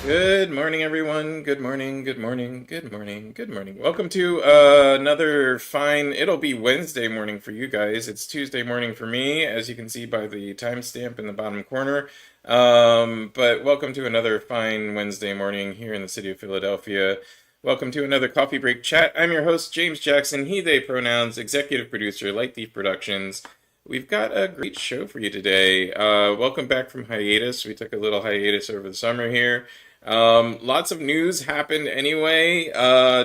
Good morning, everyone. Good morning, good morning, good morning, good morning. Welcome to another fine, it'll be Wednesday morning for you guys. It's Tuesday morning for me, as you can see by the timestamp in the bottom corner. But welcome to another fine Wednesday morning here in the city of Philadelphia. Welcome to another Coffee Break Chat. I'm your host, James Jackson, he, they pronouns, executive producer, Light Thief Productions. We've got a great show for you today. Welcome back from hiatus. We took a little hiatus over the summer here. Lots of news happened anyway.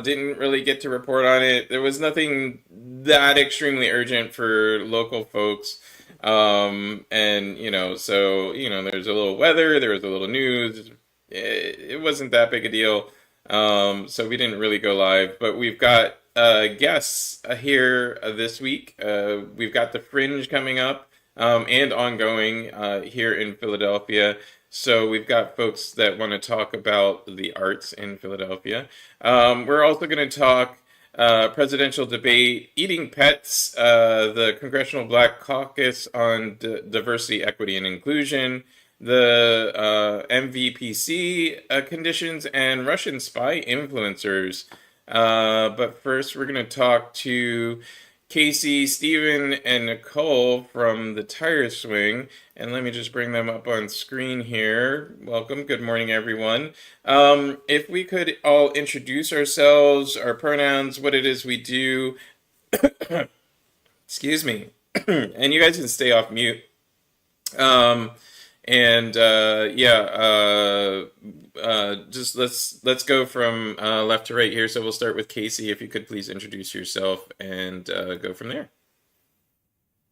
Didn't really get to report on it. There was nothing that extremely urgent for local folks. And there's a little weather, there was a little news. It wasn't that big a deal. So we didn't really go live, but we've got guests here this week. We've got the Fringe coming up and ongoing here in Philadelphia. So we've got folks that want to talk about the arts in Philadelphia. We're also going to talk presidential debate, eating pets, the Congressional Black Caucus on diversity, equity, and inclusion, the MVPC conditions, and Russian spy influencers. But first, we're going to talk to Casie, Steven, and Nicole from the Tire Swing. And let me just bring them up on screen here. Welcome. Good morning, everyone. If we could all introduce ourselves, our pronouns, what it is we do. Excuse me. And you guys can stay off mute. Um, just let's go from left to right here. So we'll start with Casie. If you could please introduce yourself and go from there.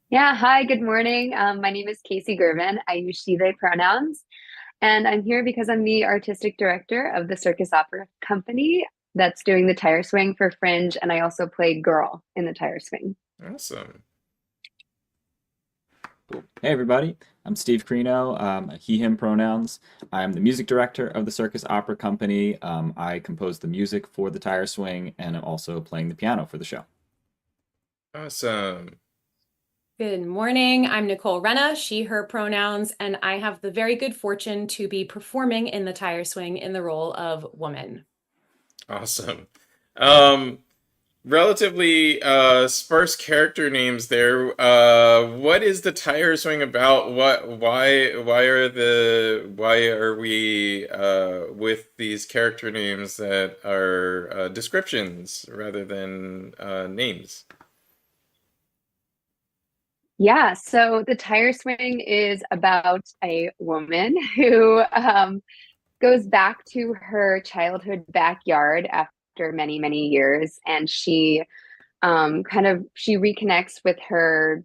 Yeah, hi, good morning. My name is Casie Girvin. I use she, they pronouns, and I'm here because I'm the artistic director of the Circus Opera Company that's doing the Tire Swing for Fringe, and I also play Girl in the Tire Swing. Awesome. Cool. Hey everybody, I'm Steve Crino, he, him pronouns. I'm the music director of the Circus Opera Company. I compose the music for the Tire Swing and I'm also playing the piano for the show. Awesome. Good morning. I'm Nicole Renna, she, her pronouns, and I have the very good fortune to be performing in the Tire Swing in the role of woman. Awesome. Relatively sparse character names there. What is the Tire Swing about? Why are we with these character names that are descriptions rather than names? Yeah, so the Tire Swing is about a woman who goes back to her childhood backyard after many, many years, and she reconnects with her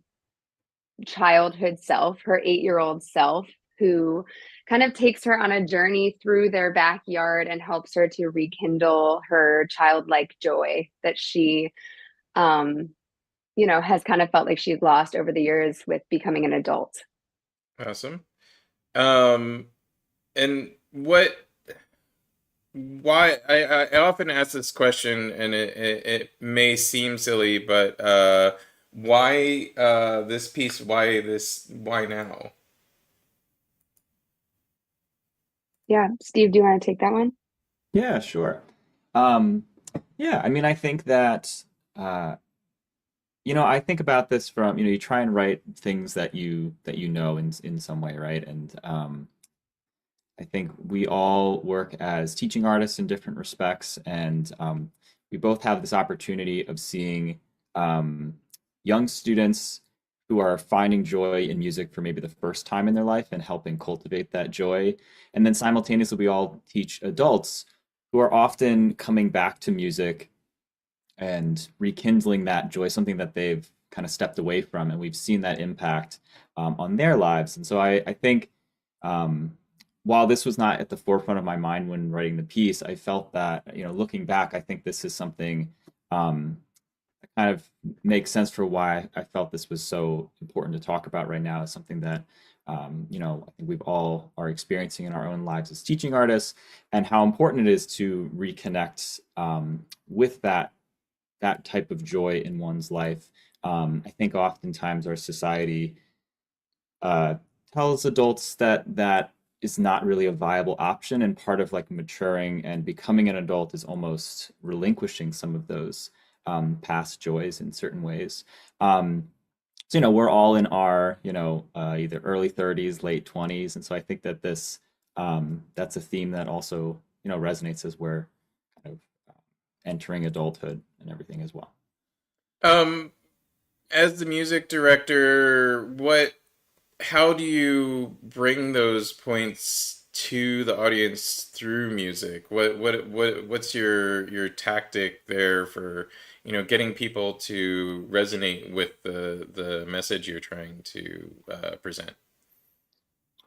childhood self, her 8-year-old self, who kind of takes her on a journey through their backyard and helps her to rekindle her childlike joy that she has kind of felt like she's lost over the years with becoming an adult. Awesome. Um, and what? Why? I often ask this question, and it may seem silly, but why this piece? Why this? Why now? Yeah, Steve, do you want to take that one? Yeah, sure. Um, yeah, I mean, I think that, uh, I think about this from, you try and write things that you know in some way, right? And I think we all work as teaching artists in different respects, and we both have this opportunity of seeing um, young students who are finding joy in music for maybe the first time in their life and helping cultivate that joy. And then simultaneously, we all teach adults who are often coming back to music and rekindling that joy, something that they've kind of stepped away from, and we've seen that impact on their lives. And so I think um, while this was not at the forefront of my mind when writing the piece, I felt that, looking back, I think this is something that kind of makes sense for why I felt this was so important to talk about right now. Is something that I think we've all are experiencing in our own lives as teaching artists, and how important it is to reconnect with that type of joy in one's life. I think oftentimes our society uh, tells adults that is not really a viable option, and part of like maturing and becoming an adult is almost relinquishing some of those past joys in certain ways. So we're all in our either early 30s, late 20s, and so I think that this that's a theme that also resonates as we're kind of entering adulthood and everything as well. Um, as the music director, how do you bring those points to the audience through music? What's your tactic there for, getting people to resonate with the message you're trying to present?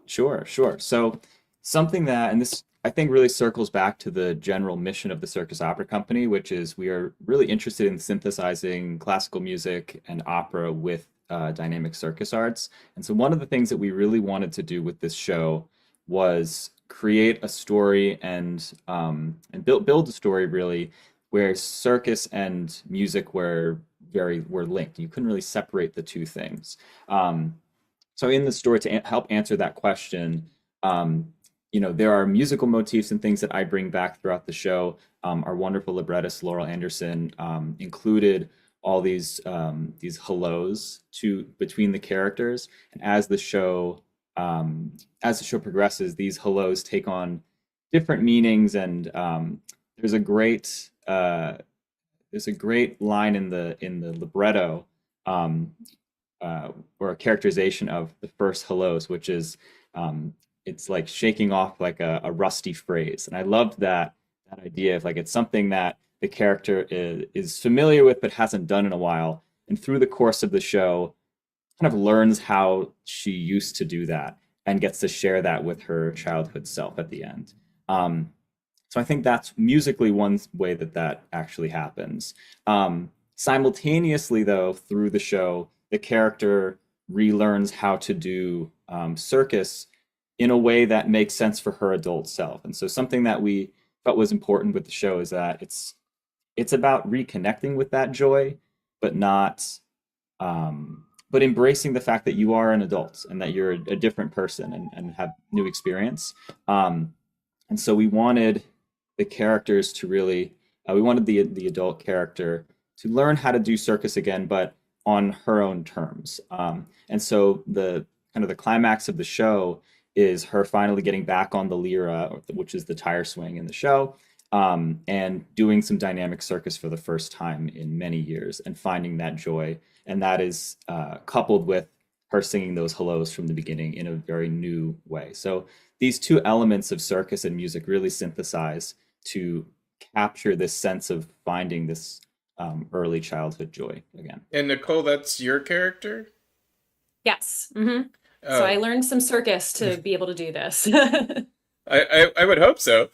Sure, sure. So something that, and this I think really circles back to the general mission of the Circus Opera Company, which is we are really interested in synthesizing classical music and opera with dynamic circus arts. And so one of the things that we really wanted to do with this show was create a story and build a story really where circus and music were linked. You couldn't really separate the two things. So in the story, to help answer that question, there are musical motifs and things that I bring back throughout the show. Our wonderful librettist Laurel Anderson included all these hellos between the characters, and as the show progresses, these hellos take on different meanings, and there's a great line in the libretto. Or a characterization of the first hellos, which is it's like shaking off like a rusty phrase. And I loved that idea of like it's something that the character is familiar with but hasn't done in a while. And through the course of the show, kind of learns how she used to do that and gets to share that with her childhood self at the end. So I think that's musically one way that actually happens. Simultaneously, though, through the show, the character relearns how to do circus in a way that makes sense for her adult self. And so something that we thought was important with the show is that it's about reconnecting with that joy, but not but embracing the fact that you are an adult and that you're a different person and have new experience. And so we wanted the characters to really we wanted the adult character to learn how to do circus again, but on her own terms. And so the climax of the show is her finally getting back on the lira, which is the tire swing in the show, and doing some dynamic circus for the first time in many years and finding that joy. And that is coupled with her singing those hellos from the beginning in a very new way. So these two elements of circus and music really synthesize to capture this sense of finding this early childhood joy again. And Nicole, that's your character? Yes. So I learned some circus to be able to do this. I would hope so.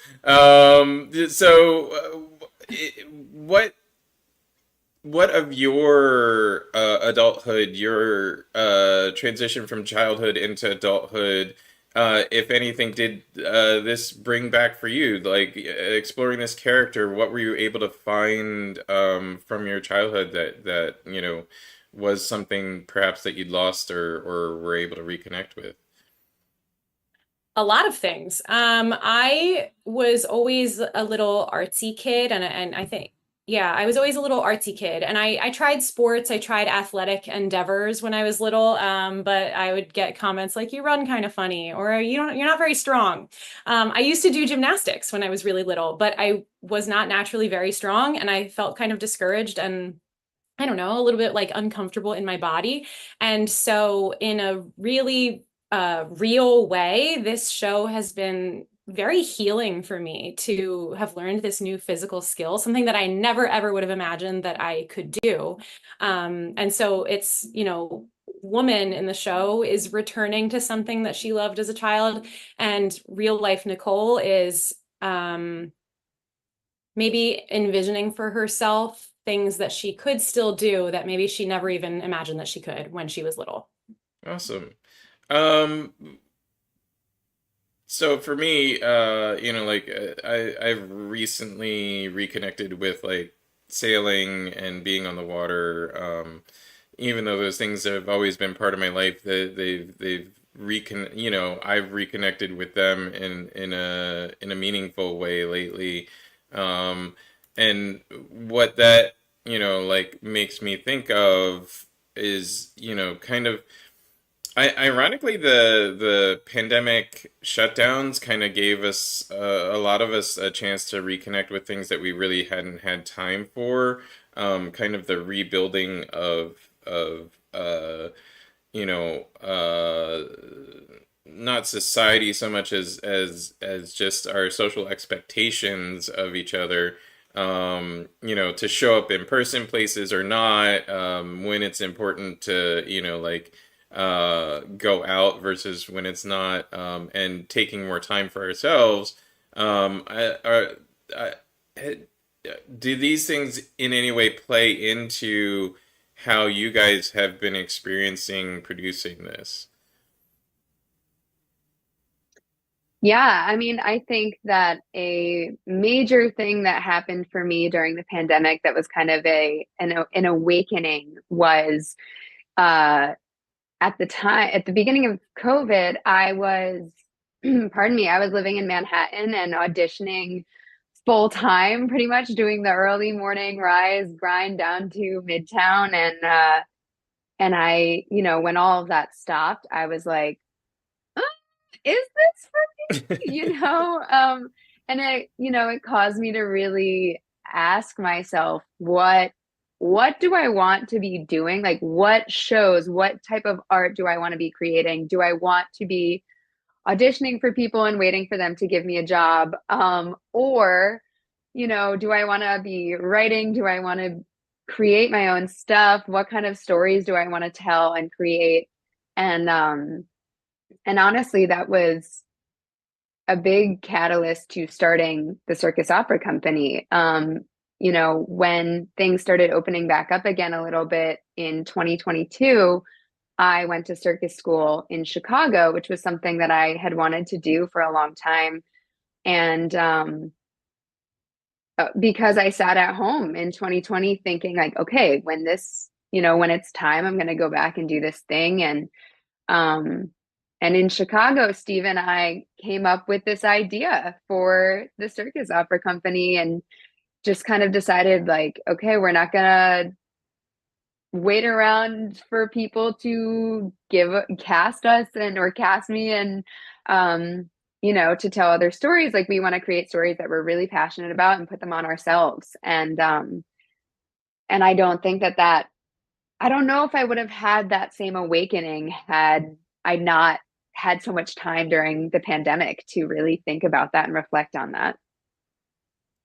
What of your adulthood, your transition from childhood into adulthood, if anything, did this bring back for you? Like exploring this character, what were you able to find from your childhood that was something perhaps that you'd lost or were able to reconnect with? A lot of things. I was always a little artsy kid, and I think, yeah, I was always a little artsy kid, and I tried sports, I tried athletic endeavors when I was little, but I would get comments like, "You run kind of funny," or you're not very strong." I used to do gymnastics when I was really little, but I was not naturally very strong, and I felt kind of discouraged and I don't know, a little bit like uncomfortable in my body. And so in a really real way, this show has been very healing for me to have learned this new physical skill, something that I never ever would have imagined that I could do. And so it's, woman in the show is returning to something that she loved as a child, and real life Nicole is maybe envisioning for herself things that she could still do that maybe she never even imagined that she could when she was little. Awesome. So for me, I've recently reconnected with like sailing and being on the water. Even though those things have always been part of my life, they've I've reconnected with them in a meaningful way lately. And what that, like makes me think of is, kind of ironically, the pandemic shutdowns kind of gave us a lot of us a chance to reconnect with things that we really hadn't had time for. Kind of the rebuilding of you know, not society so much as just our social expectations of each other. To show up in person places or not, when it's important to, like go out versus when it's not, and taking more time for ourselves. I, do these things in any way play into how you guys have been experiencing producing this? Yeah, I mean, I think that a major thing that happened for me during the pandemic that was kind of an awakening was uh at the time, at the beginning of COVID, I was pardon me, I was living in Manhattan and auditioning full time, pretty much doing the early morning rise grind down to Midtown, and I, when all of that stopped, I was like, "Uh, is this for me?" And it caused me to really ask myself, what do I want to be doing? Like, what shows, what type of art do I want to be creating? Do I want to be auditioning for people and waiting for them to give me a job? Or, do I want to be writing? Do I want to create my own stuff? What kind of stories do I want to tell and create? And honestly, that was a big catalyst to starting the Circus Opera Company. When things started opening back up again a little bit in 2022, I went to circus school in Chicago, which was something that I had wanted to do for a long time. And because I sat at home in 2020 thinking like, okay, when it's time, I'm going to go back and do this thing. Um, and in Chicago, Steve and I came up with this idea for the Circus Opera Company and just kind of decided like, okay, we're not gonna wait around for people to cast us or cast me and to tell other stories. Like we want to create stories that we're really passionate about and put them on ourselves. And I don't think that I don't know if I would have had that same awakening had I not had so much time during the pandemic to really think about that and reflect on that.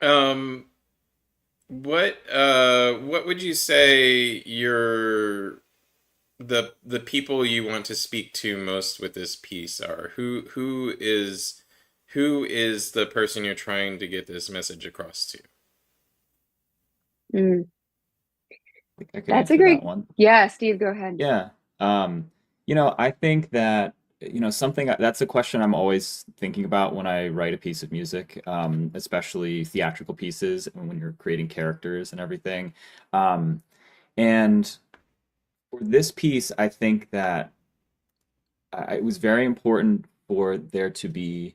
Um, what would you say the people you want to speak to most with this piece are? Who is the person you're trying to get this message across to? Mm, I could that's a answer that great, one. yeah, Steve, go ahead. Yeah. I think that, something that's a question I'm always thinking about when I write a piece of music, especially theatrical pieces when you're creating characters and everything. Um, and for this piece, I think that it was very important for there to be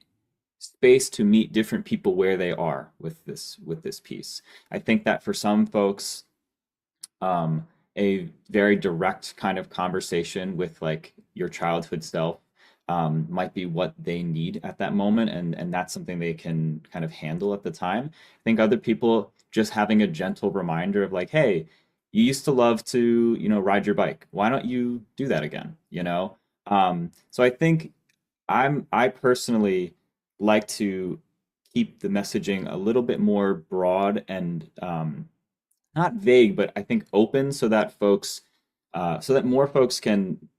space to meet different people where they are with this piece. I think that for some folks, a very direct kind of conversation with like your childhood self might be what they need at that moment, and that's something they can kind of handle at the time. I think other people just having a gentle reminder of like, hey, you used to love to, ride your bike. Why don't you do that again? So I think I personally like to keep the messaging a little bit more broad and not vague, but I think open so that so that more folks can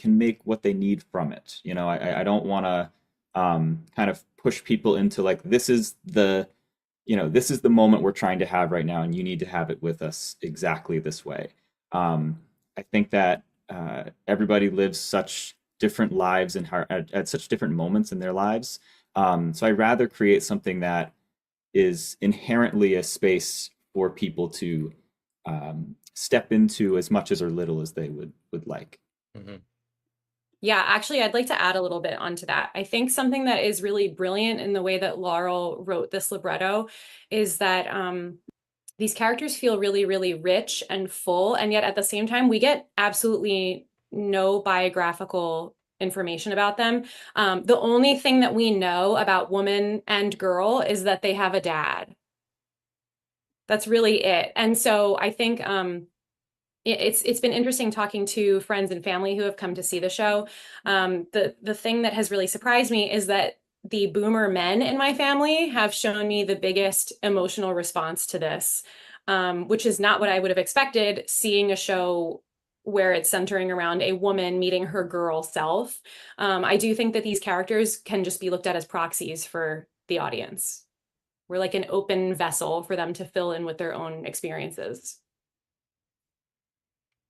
make what they need from it. I don't want to kind of push people into like this is the moment we're trying to have right now, and you need to have it with us exactly this way. I think that everybody lives such different lives and at such different moments in their lives. So I'd rather create something that is inherently a space for people to step into as much as or little as they would like. Mhm. Yeah, actually, I'd like to add a little bit onto that. I think something that is really brilliant in the way that Laurel wrote this libretto is that these characters feel really, really rich and full, and yet at the same time, we get absolutely no biographical information about them. The only thing that we know about woman and girl is that they have a dad. That's really it. And so I think it's been interesting talking to friends and family who have come to see the show. The thing that has really surprised me is that the boomer men in my family have shown me the biggest emotional response to this, which is not what I would have expected, seeing a show where it's centering around a woman meeting her girl self. I do think that these characters can just be looked at as proxies for the audience. We're like an open vessel for them to fill in with their own experiences.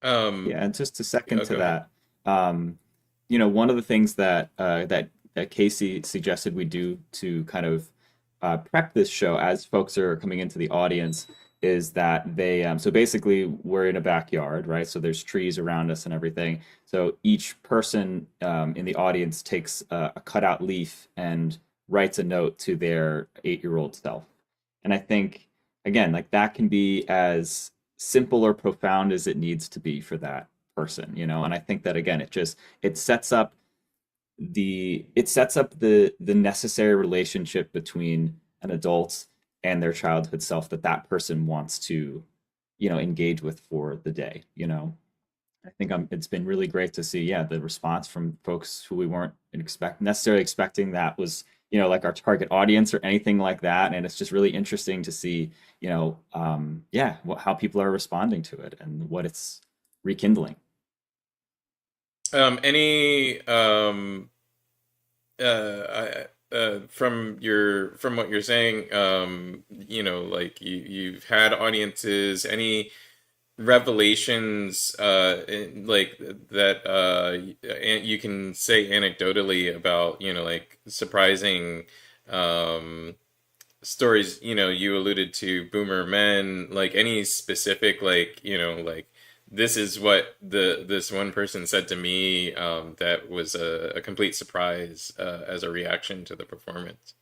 Yeah, and just to second to Go ahead. that, one of the things that Casie suggested we do to kind of prep this show as folks are coming into the audience is that so basically we're in a backyard, right? So there's trees around us and everything. So each person in the audience takes a cutout leaf and writes a note to their 8-year-old self. And I think, again, like that can be as simple or profound as it needs to be for that person, and I think that again it sets up the necessary relationship between an adult and their childhood self that that person wants to engage with for the day. I think it's been really great to see, yeah, the response from folks who we weren't necessarily expecting that was, like our target audience or anything like that. And it's just really interesting to see, yeah, how people are responding to it and what it's rekindling. Any from what you're saying, like you've had audiences, any revelations like that you can say anecdotally about, like surprising stories, you alluded to boomer men, like any specific, like, like this is what this one person said to me, that was a complete surprise as a reaction to the performance.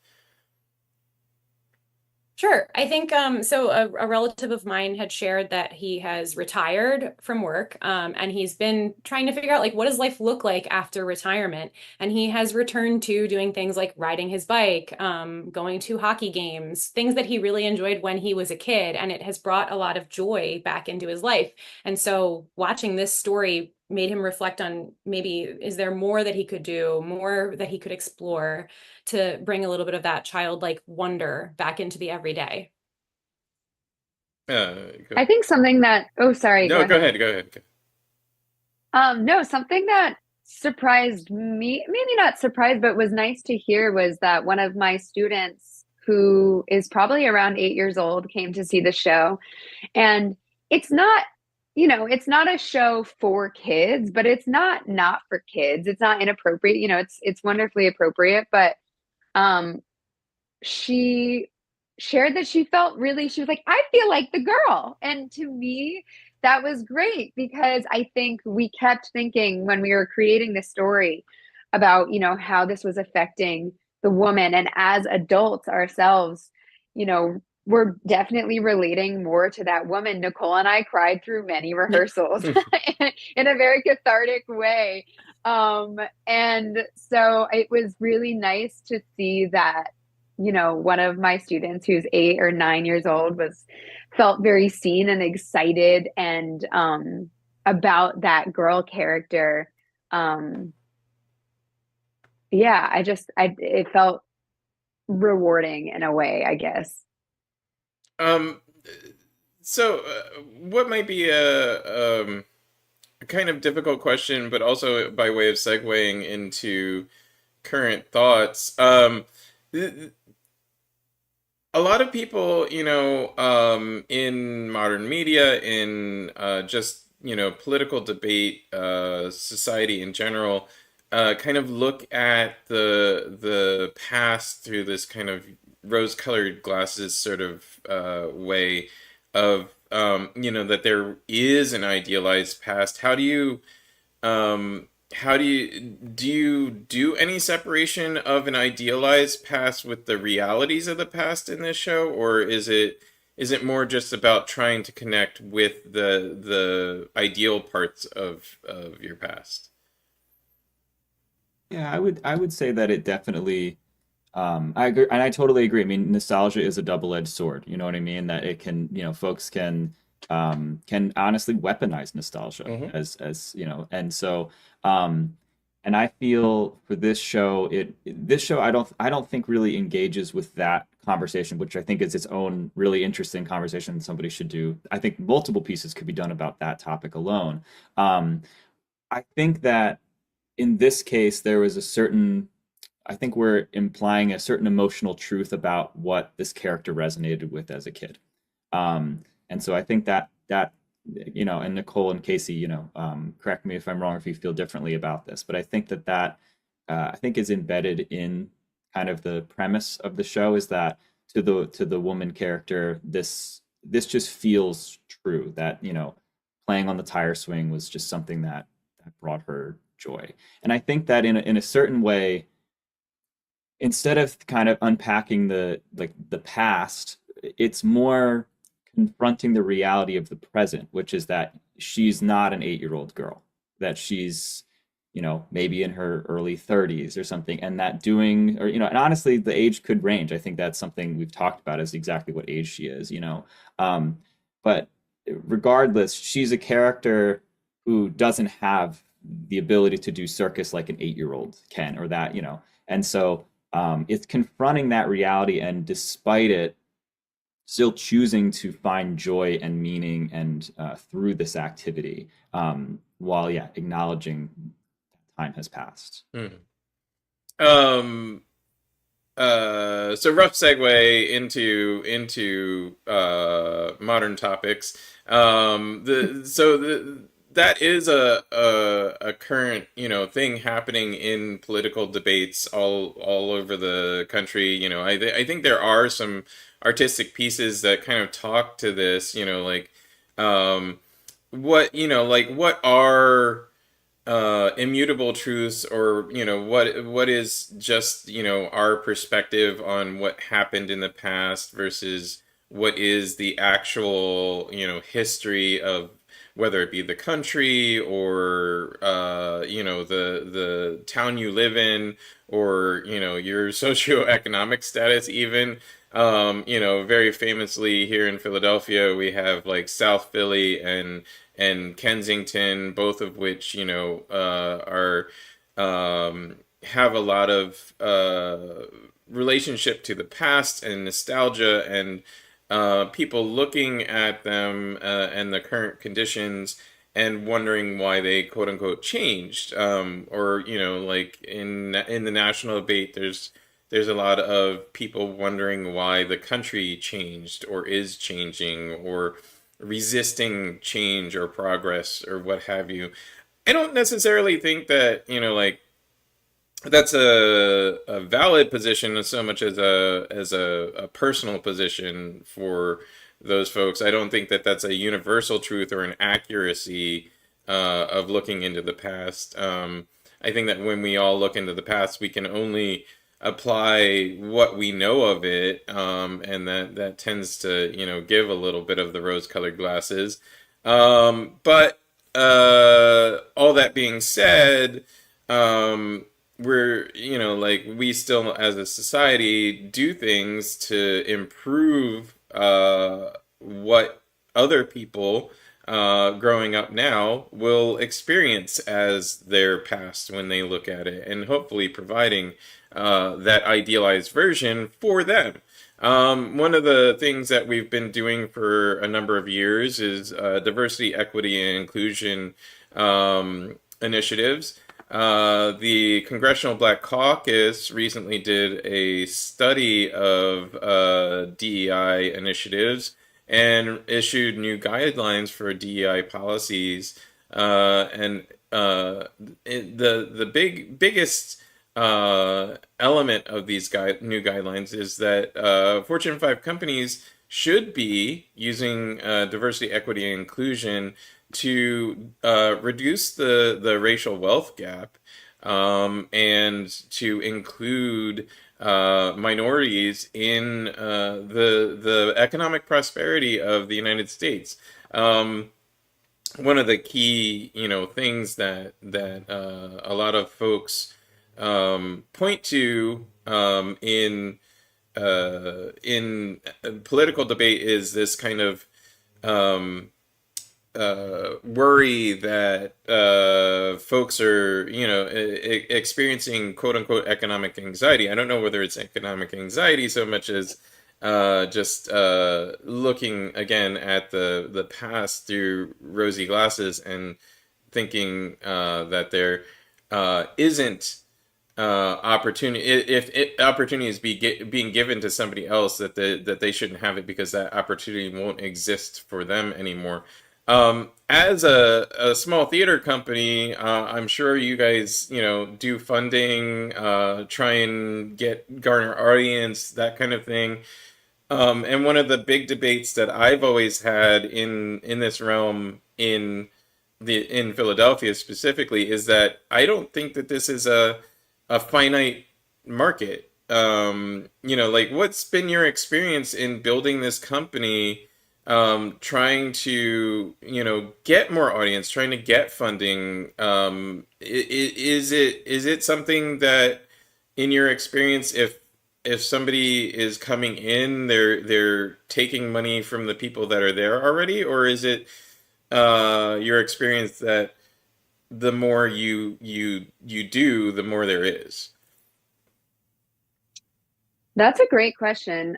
Sure. I think so a relative of mine had shared that he has retired from work, and he's been trying to figure out like what does life look like after retirement. And he has returned to doing things like riding his bike, going to hockey games, things that he really enjoyed when he was a kid, and it has brought a lot of joy back into his life. And so watching this story made him reflect on maybe is there more that he could do, more that he could explore to bring a little bit of that childlike wonder back into the everyday. Uh, I go, think something that, oh, sorry, go no, go ahead. ahead, go ahead. No, something that surprised me, maybe not surprised, but was nice to hear was that one of my students who is probably around 8 years old came to see the show. And it's not, it's not a show for kids, but it's not for kids. It's not inappropriate. It's wonderfully appropriate, but um she shared that she was like, I feel like the girl. And to me, that was great because I think we kept thinking when we were creating this story about, how this was affecting the woman. And as adults ourselves, we're definitely relating more to that woman. Nicole and I cried through many rehearsals in a very cathartic way. And so it was really nice to see that, one of my students who's 8 or 9 years old felt very seen and excited and about that girl character. Um, yeah, it felt rewarding in a way, I guess. Um, so what might be a kind of difficult question, but also by way of segueing into current thoughts. A lot of people, in modern media, in just, political debate, society in general, kind of look at the past through this kind of rose-colored glasses sort of way of, that there is an idealized past. How do you how do you do any separation of an idealized past with the realities of the past in this show, or is it more just about trying to connect with the ideal parts of your past? Yeah, I would say that it definitely I agree, and I totally agree. I mean, nostalgia is a double-edged sword. You know what I mean? That it can, folks can honestly weaponize nostalgia Hmm. as and so um and I feel for this show I don't think really engages with that conversation, which I think is its own really interesting conversation somebody should do. I think multiple pieces could be done about that topic alone. Um, I think that in this case there was a certain I think we're implying a certain emotional truth about what this character resonated with as a kid. And so I think that and Nicole and Casie, correct me if I'm wrong if you feel differently about this, but I think that I think is embedded in kind of the premise of the show is that to the woman character, this just feels true that playing on the tire swing was just something that brought her joy. And I think that in a certain way, instead of kind of unpacking the past, it's more confronting the reality of the present, which is that she's not an 8-year-old girl, that she's maybe in her early 30s or something, and that doing or and honestly the age could range. I think that's something we've talked about is exactly what age she is. um but regardless, she's a character who doesn't have the ability to do circus like an 8-year-old can, or that. And so it's confronting that reality, and despite it, still choosing to find joy and meaning and through this activity, while acknowledging time has passed. Hmm. Um, so rough segue into modern topics. That is a current thing happening in political debates all over the country. I think there are some artistic pieces that kind of talk to this. Like what are immutable truths, or what is just our perspective on what happened in the past versus what is the actual history of, whether it be the country or the town you live in, or your socioeconomic status even. Very famously here in Philadelphia, we have like South Philly and Kensington, both of which are have a lot of relationship to the past and nostalgia, and people looking at them and the current conditions and wondering why they quote unquote changed, or like in the national debate, there's a lot of people wondering why the country changed or is changing, or resisting change or progress or what have you. I don't necessarily think that, like that's a valid position so much as a personal position for those folks. I don't think that that's a universal truth or an accuracy of looking into the past. I think that when we all look into the past, we can only apply what we know of it, and that tends to give a little bit of the rose-colored glasses. But all that being said, we're like we still as a society do things to improve what other people growing up now will experience as their past when they look at it, and hopefully providing that idealized version for them. One of the things that we've been doing for a number of years is diversity, equity, and inclusion initiatives. The Congressional Black Caucus recently did a study of DEI initiatives and issued new guidelines for DEI policies. And the biggest element of these new guidelines is that Fortune 5 companies should be using diversity, equity, and inclusion to reduce the racial wealth gap, and to include minorities in the economic prosperity of the United States. One of the key, things that a lot of folks point to in political debate is this kind of um, worry that folks are, experiencing quote unquote economic anxiety. I don't know whether it's economic anxiety so much as just looking again at the past through rosy glasses and thinking that there isn't opportunity, if opportunity is being given to somebody else, that they shouldn't have it because that opportunity won't exist for them anymore. As a small theater company, I'm sure you guys, do funding, try and garner audience, that kind of thing. And one of the big debates that I've always had in this realm in Philadelphia specifically is that I don't think that this is a finite market. Like, what's been your experience in building this company, trying to, get more audience, trying to get funding? Is it something that, in your experience, if somebody is coming in, they're taking money from the people that are there already, or is it your experience that the more you do, the more there is? That's a great question.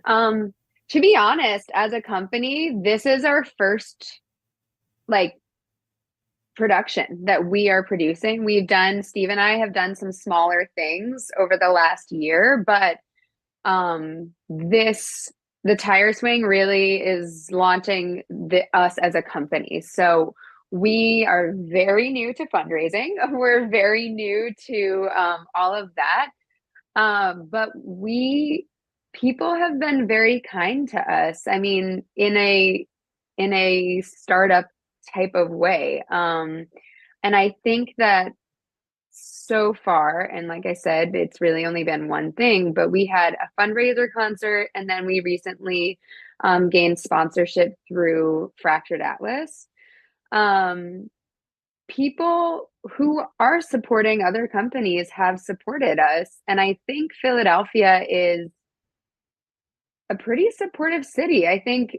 To be honest, as a company, this is our first like production that we are producing. Steve and I have done some smaller things over the last year, but the tire swing really is launching us as a company. So we are very new to fundraising. We're very new to all of that. But people have been very kind to us. I mean, in a startup type of way. And I think that so far, and like I said, it's really only been one thing, but we had a fundraiser concert, and then we recently gained sponsorship through Fractured Atlas. Um, People who are supporting other companies have supported us, and I think Philadelphia is a pretty supportive city. I think,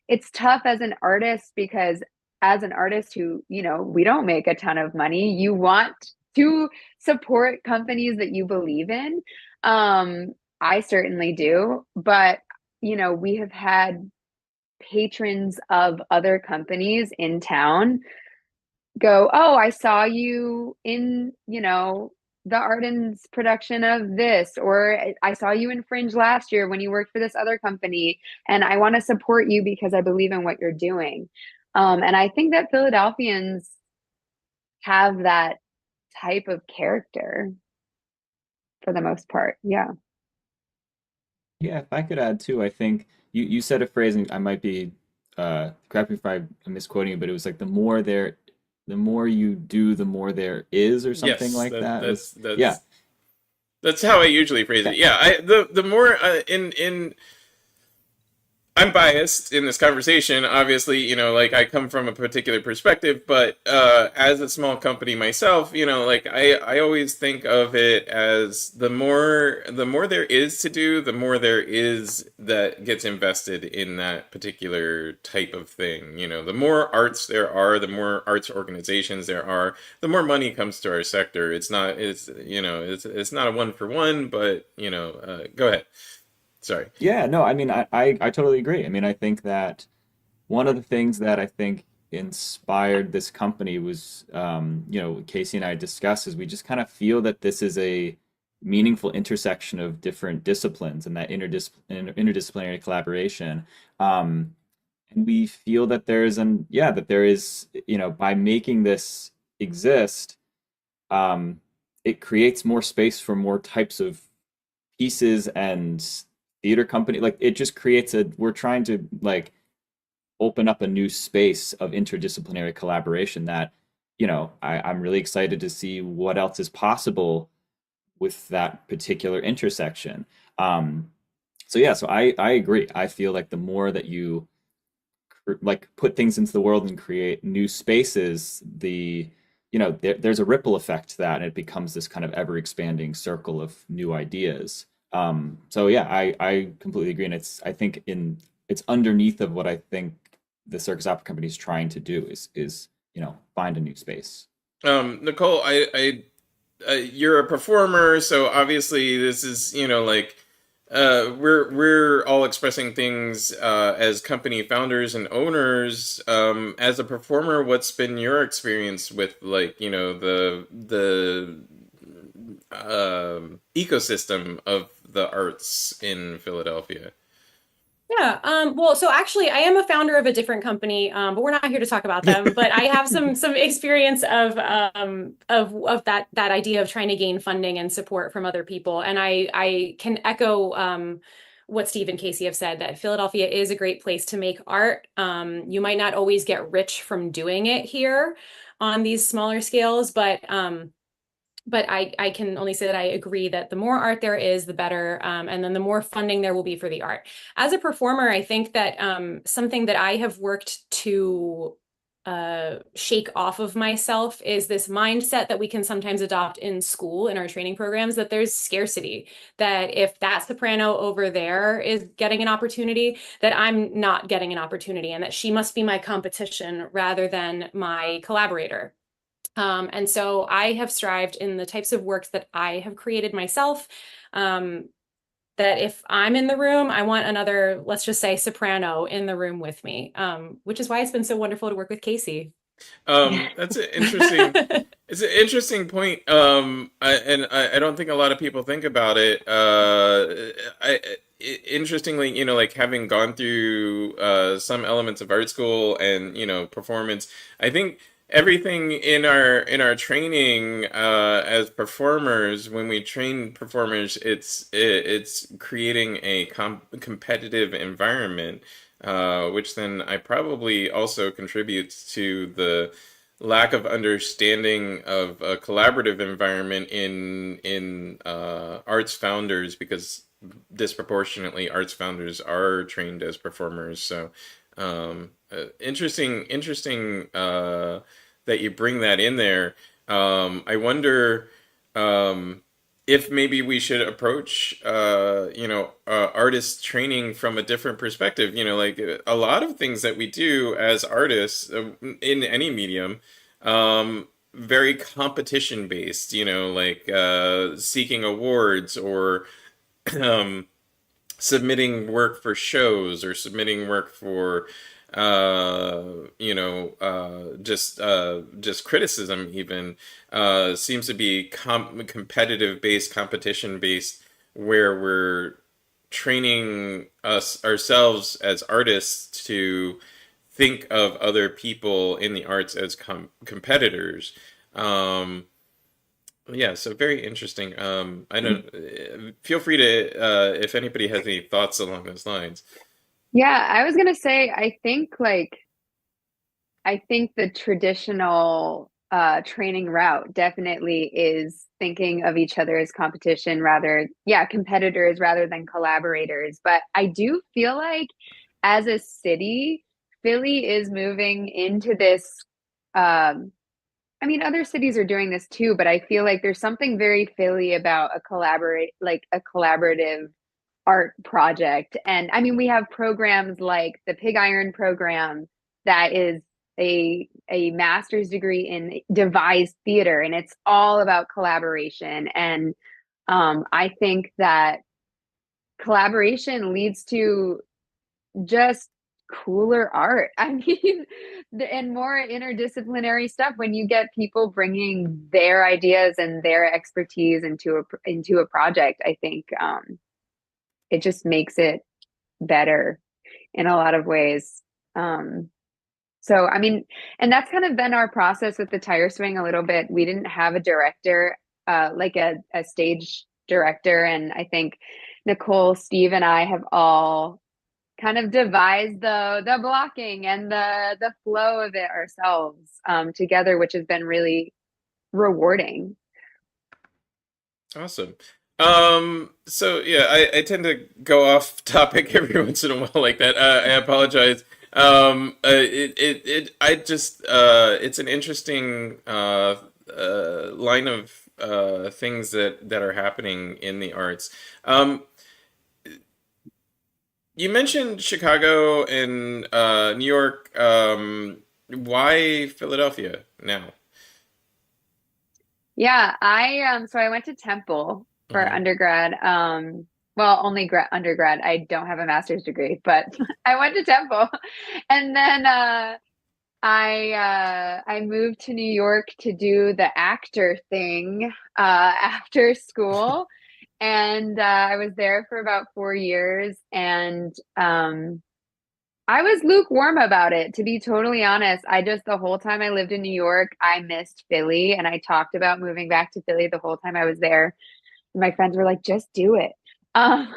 it's tough as an artist because as an artist who, we don't make a ton of money, you want to support companies that you believe in. I certainly do, but we have had patrons of other companies in town go, "Oh, I saw you in, the Arden's production of this," or "I saw you in Fringe last year when you worked for this other company, and I want to support you because I believe in what you're doing." And I think that Philadelphians have that type of character for the most part. Yeah. Yeah, if I could add too, I think you said a phrase, and I might be correct me if I'm misquoting it, but it was like the more you do, the more there is, or something Yes, like that that. that's Yeah, that's how I usually phrase yeah, it. Yeah, the more in I'm biased in this conversation. Obviously, like, I come from a particular perspective, but as a small company myself, like, I always think of it as the more there is to do, the more there is that gets invested in that particular type of thing. The more arts there are, the more arts organizations there are, the more money comes to our sector. It's not a one for one, but go ahead. Sorry. yeah. No, I mean, I totally agree. I mean, I think that one of the things that I think inspired this company was, Casey and I discussed is we just kind of feel that this is a meaningful intersection of different disciplines and that interdisciplinary collaboration. Um, and we feel that that there is, by making this exist, um, it creates more space for more types of pieces and theater company. Like, it just creates we're trying to, like, open up a new space of interdisciplinary collaboration that, I'm really excited to see what else is possible with that particular intersection. So yeah, so I agree. I feel like the more that you like put things into the world and create new spaces, there's a ripple effect to that, and it becomes this kind of ever expanding circle of new ideas. So yeah, I completely agree, and I think it's underneath of what I think the Circus Opera Company is trying to do is find a new space. Nicole, you're a performer, so obviously this is, like, we're all expressing things as company founders and owners. As a performer, what's been your experience with, like, the ecosystem of the arts in Philadelphia? Yeah. Well, so actually, I am a founder of a different company, but we're not here to talk about them. But I have some experience of that idea of trying to gain funding and support from other people, and I can echo what Steve and Casie have said, that Philadelphia is a great place to make art. You might not always get rich from doing it here on these smaller scales, but I can only say that I agree that the more art there is, the better, and then the more funding there will be for the art. As a performer, I think that something that I have worked to shake off of myself is this mindset that we can sometimes adopt in school in our training programs, that there's scarcity, that if that soprano over there is getting an opportunity, that I'm not getting an opportunity, and that she must be my competition rather than my collaborator. And so I have strived in the types of works that I have created myself, that if I'm in the room, I want another, let's just say, soprano in the room with me, which is why it's been so wonderful to work with Casie. That's an interesting. It's an interesting point. I don't think a lot of people think about it. Interestingly, like, having gone through some elements of art school and, performance, I think everything in our training as performers, when we train performers, it's creating a competitive environment, which then I probably also contributes to the lack of understanding of a collaborative environment in arts founders, because disproportionately arts founders are trained as performers. So interesting that you bring that in there. I wonder if maybe we should approach artist training from a different perspective. Like, a lot of things that we do as artists in any medium, very competition based. Like, seeking awards, or submitting work for shows, or submitting work for just criticism even, seems to be competitive based, competition based, where we're training ourselves as artists to think of other people in the arts as competitors. Yeah, so very interesting. I don't. Feel free to, if anybody has any thoughts along those lines. Yeah, I was gonna say, I think the traditional training route definitely is thinking of each other as competition competitors rather than collaborators. But I do feel like, as a city, Philly is moving into this. I mean, other cities are doing this too, but I feel like there's something very Philly about a collaborative art project. And I mean, we have programs like the Pig Iron program, that is a master's degree in devised theater, and it's all about collaboration. And I think that collaboration leads to just cooler art. I mean, and more interdisciplinary stuff, when you get people bringing their ideas and their expertise into a project. I think it just makes it better in a lot of ways. So, I mean, and that's kind of been our process with the Tire Swing a little bit. We didn't have a director, like a stage director. And I think Nicole, Steve, and I have all kind of devise the blocking and the flow of it ourselves together, which has been really rewarding. Awesome. So yeah, I tend to go off topic every once in a while like that. I apologize. I just, it's an interesting, line of, things that are happening in the arts. You mentioned Chicago and, New York. Why Philadelphia now? Yeah, I went to Temple for Hmm. undergrad. Well, only undergrad. I don't have a master's degree, but I went to Temple. And then I moved to New York to do the actor thing after school. And I was there for about 4 years, and I was lukewarm about it, to be totally honest. I just, the whole time I lived in New York, I missed Philly, and I talked about moving back to Philly the whole time I was there. And my friends were like, just do it. Um,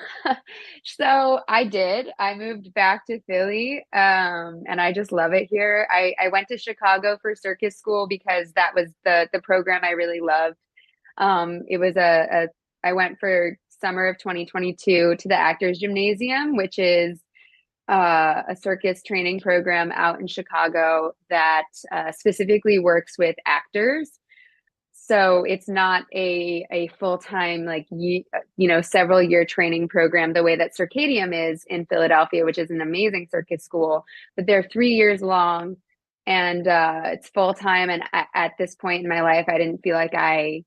so I did. I moved back to Philly, and I just love it here. I went to Chicago for circus school because that was the program I really loved. It was I went for summer of 2022 to the Actors Gymnasium, which is a circus training program out in Chicago that specifically works with actors. So it's not a full-time like several year training program the way that Circadium is in Philadelphia, which is an amazing circus school, but they're 3 years long, and it's full-time. And at this point in my life, I didn't feel like I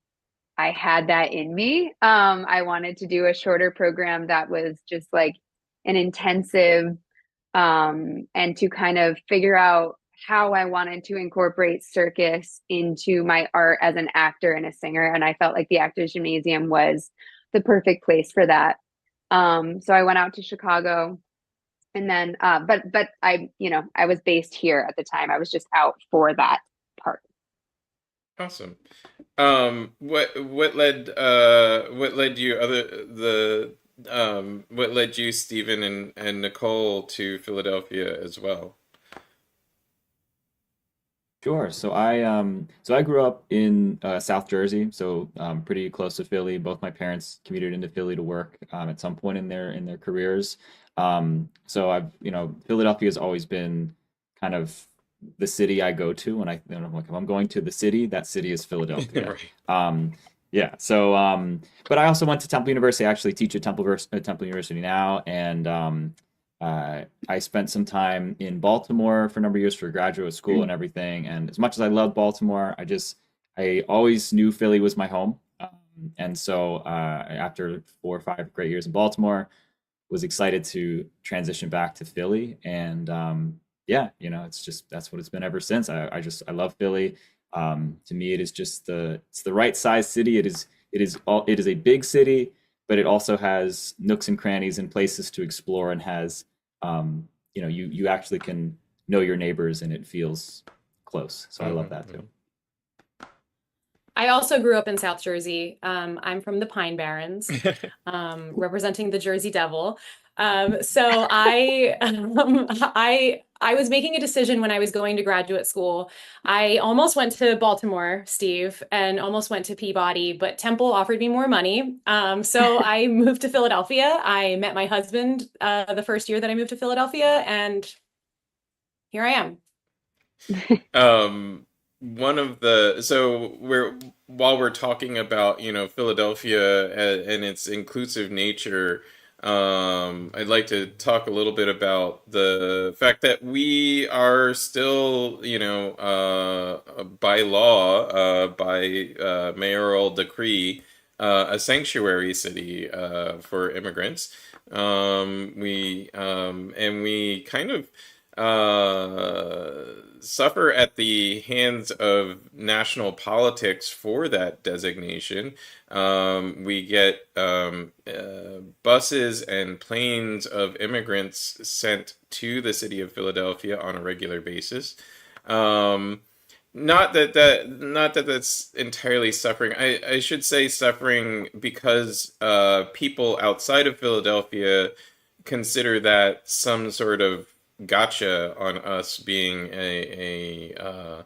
had that in me. I wanted to do a shorter program that was just like an intensive, and to kind of figure out how I wanted to incorporate circus into my art as an actor and a singer. And I felt like the Actors Gymnasium was the perfect place for that. So I went out to Chicago, and then, but I was based here at the time. I was just out for that part. Awesome. What led you what led you, Stephen and Nicole, to Philadelphia as well? Sure. So I grew up in South Jersey, so pretty close to Philly. Both my parents commuted into Philly to work at some point in their careers. So Philadelphia has always been kind of the city I go to when I'm like, if I'm going to the city, that city is Philadelphia. Right. Yeah. But I also went to Temple University. I actually teach at Temple University now, and I spent some time in Baltimore for a number of years for graduate school and everything. And as much as I love Baltimore, I always knew Philly was my home. And so after 4 or 5 great years in Baltimore, was excited to transition back to Philly. And yeah, it's just that's what it's been ever since. I love Philly. To me, it's the right size city. It is a big city, but it also has nooks and crannies and places to explore, and has you actually can know your neighbors, and it feels close. So I love that too. I also grew up in South Jersey. I'm from the Pine Barrens, representing the Jersey Devil. So I was making a decision when I was going to graduate school. I almost went to Baltimore, Steve, and almost went to Peabody, but Temple offered me more money. So I moved to Philadelphia. I met my husband the first year that I moved to Philadelphia, and here I am. One of the so we're while we're talking about, Philadelphia and its inclusive nature, I'd like to talk a little bit about the fact that we are still, by law, by mayoral decree, a sanctuary city for immigrants. We kind of suffer at the hands of national politics for that designation. We get buses and planes of immigrants sent to the city of Philadelphia on a regular basis. Not that that's entirely suffering. I should say suffering because people outside of Philadelphia consider that some sort of gotcha on us being a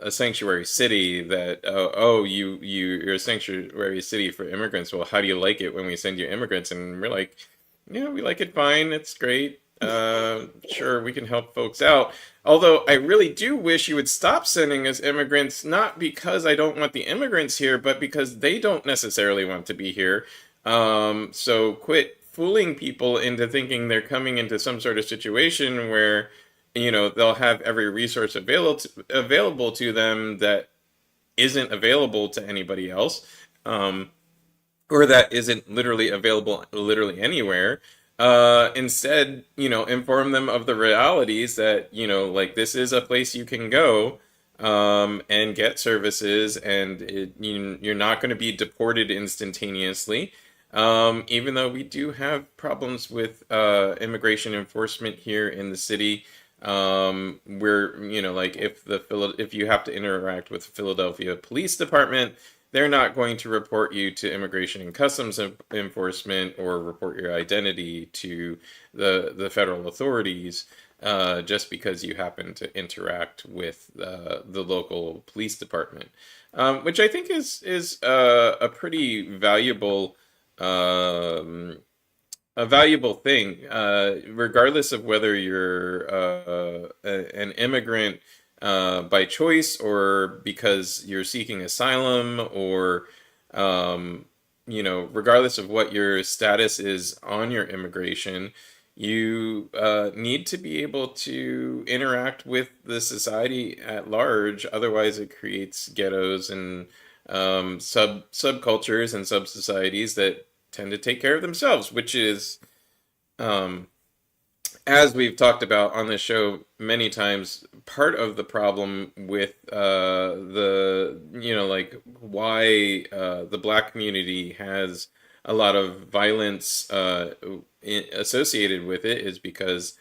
sanctuary city. That you're a sanctuary city for immigrants. Well, how do you like it when we send you immigrants? And we're like, yeah, we like it fine. It's great. Sure, we can help folks out. Although I really do wish you would stop sending us immigrants, not because I don't want the immigrants here, but because they don't necessarily want to be here. So quit fooling people into thinking they're coming into some sort of situation where, they'll have every resource available to them that isn't available to anybody else, or that isn't literally available literally anywhere. Instead, inform them of the realities that, like this is a place you can go and get services, and you're not going to be deported instantaneously. Even though we do have problems with immigration enforcement here in the city, where like if you have to interact with the Philadelphia Police Department, they're not going to report you to Immigration and Customs Enforcement or report your identity to the federal authorities just because you happen to interact with the local police department, which I think is a pretty valuable a valuable thing, regardless of whether you're an immigrant by choice or because you're seeking asylum, or regardless of what your status is on your immigration, you need to be able to interact with the society at large. Otherwise, it creates ghettos and subcultures and sub societies that tend to take care of themselves, which is, as we've talked about on this show many times, part of the problem with like why the Black community has a lot of violence associated with it is because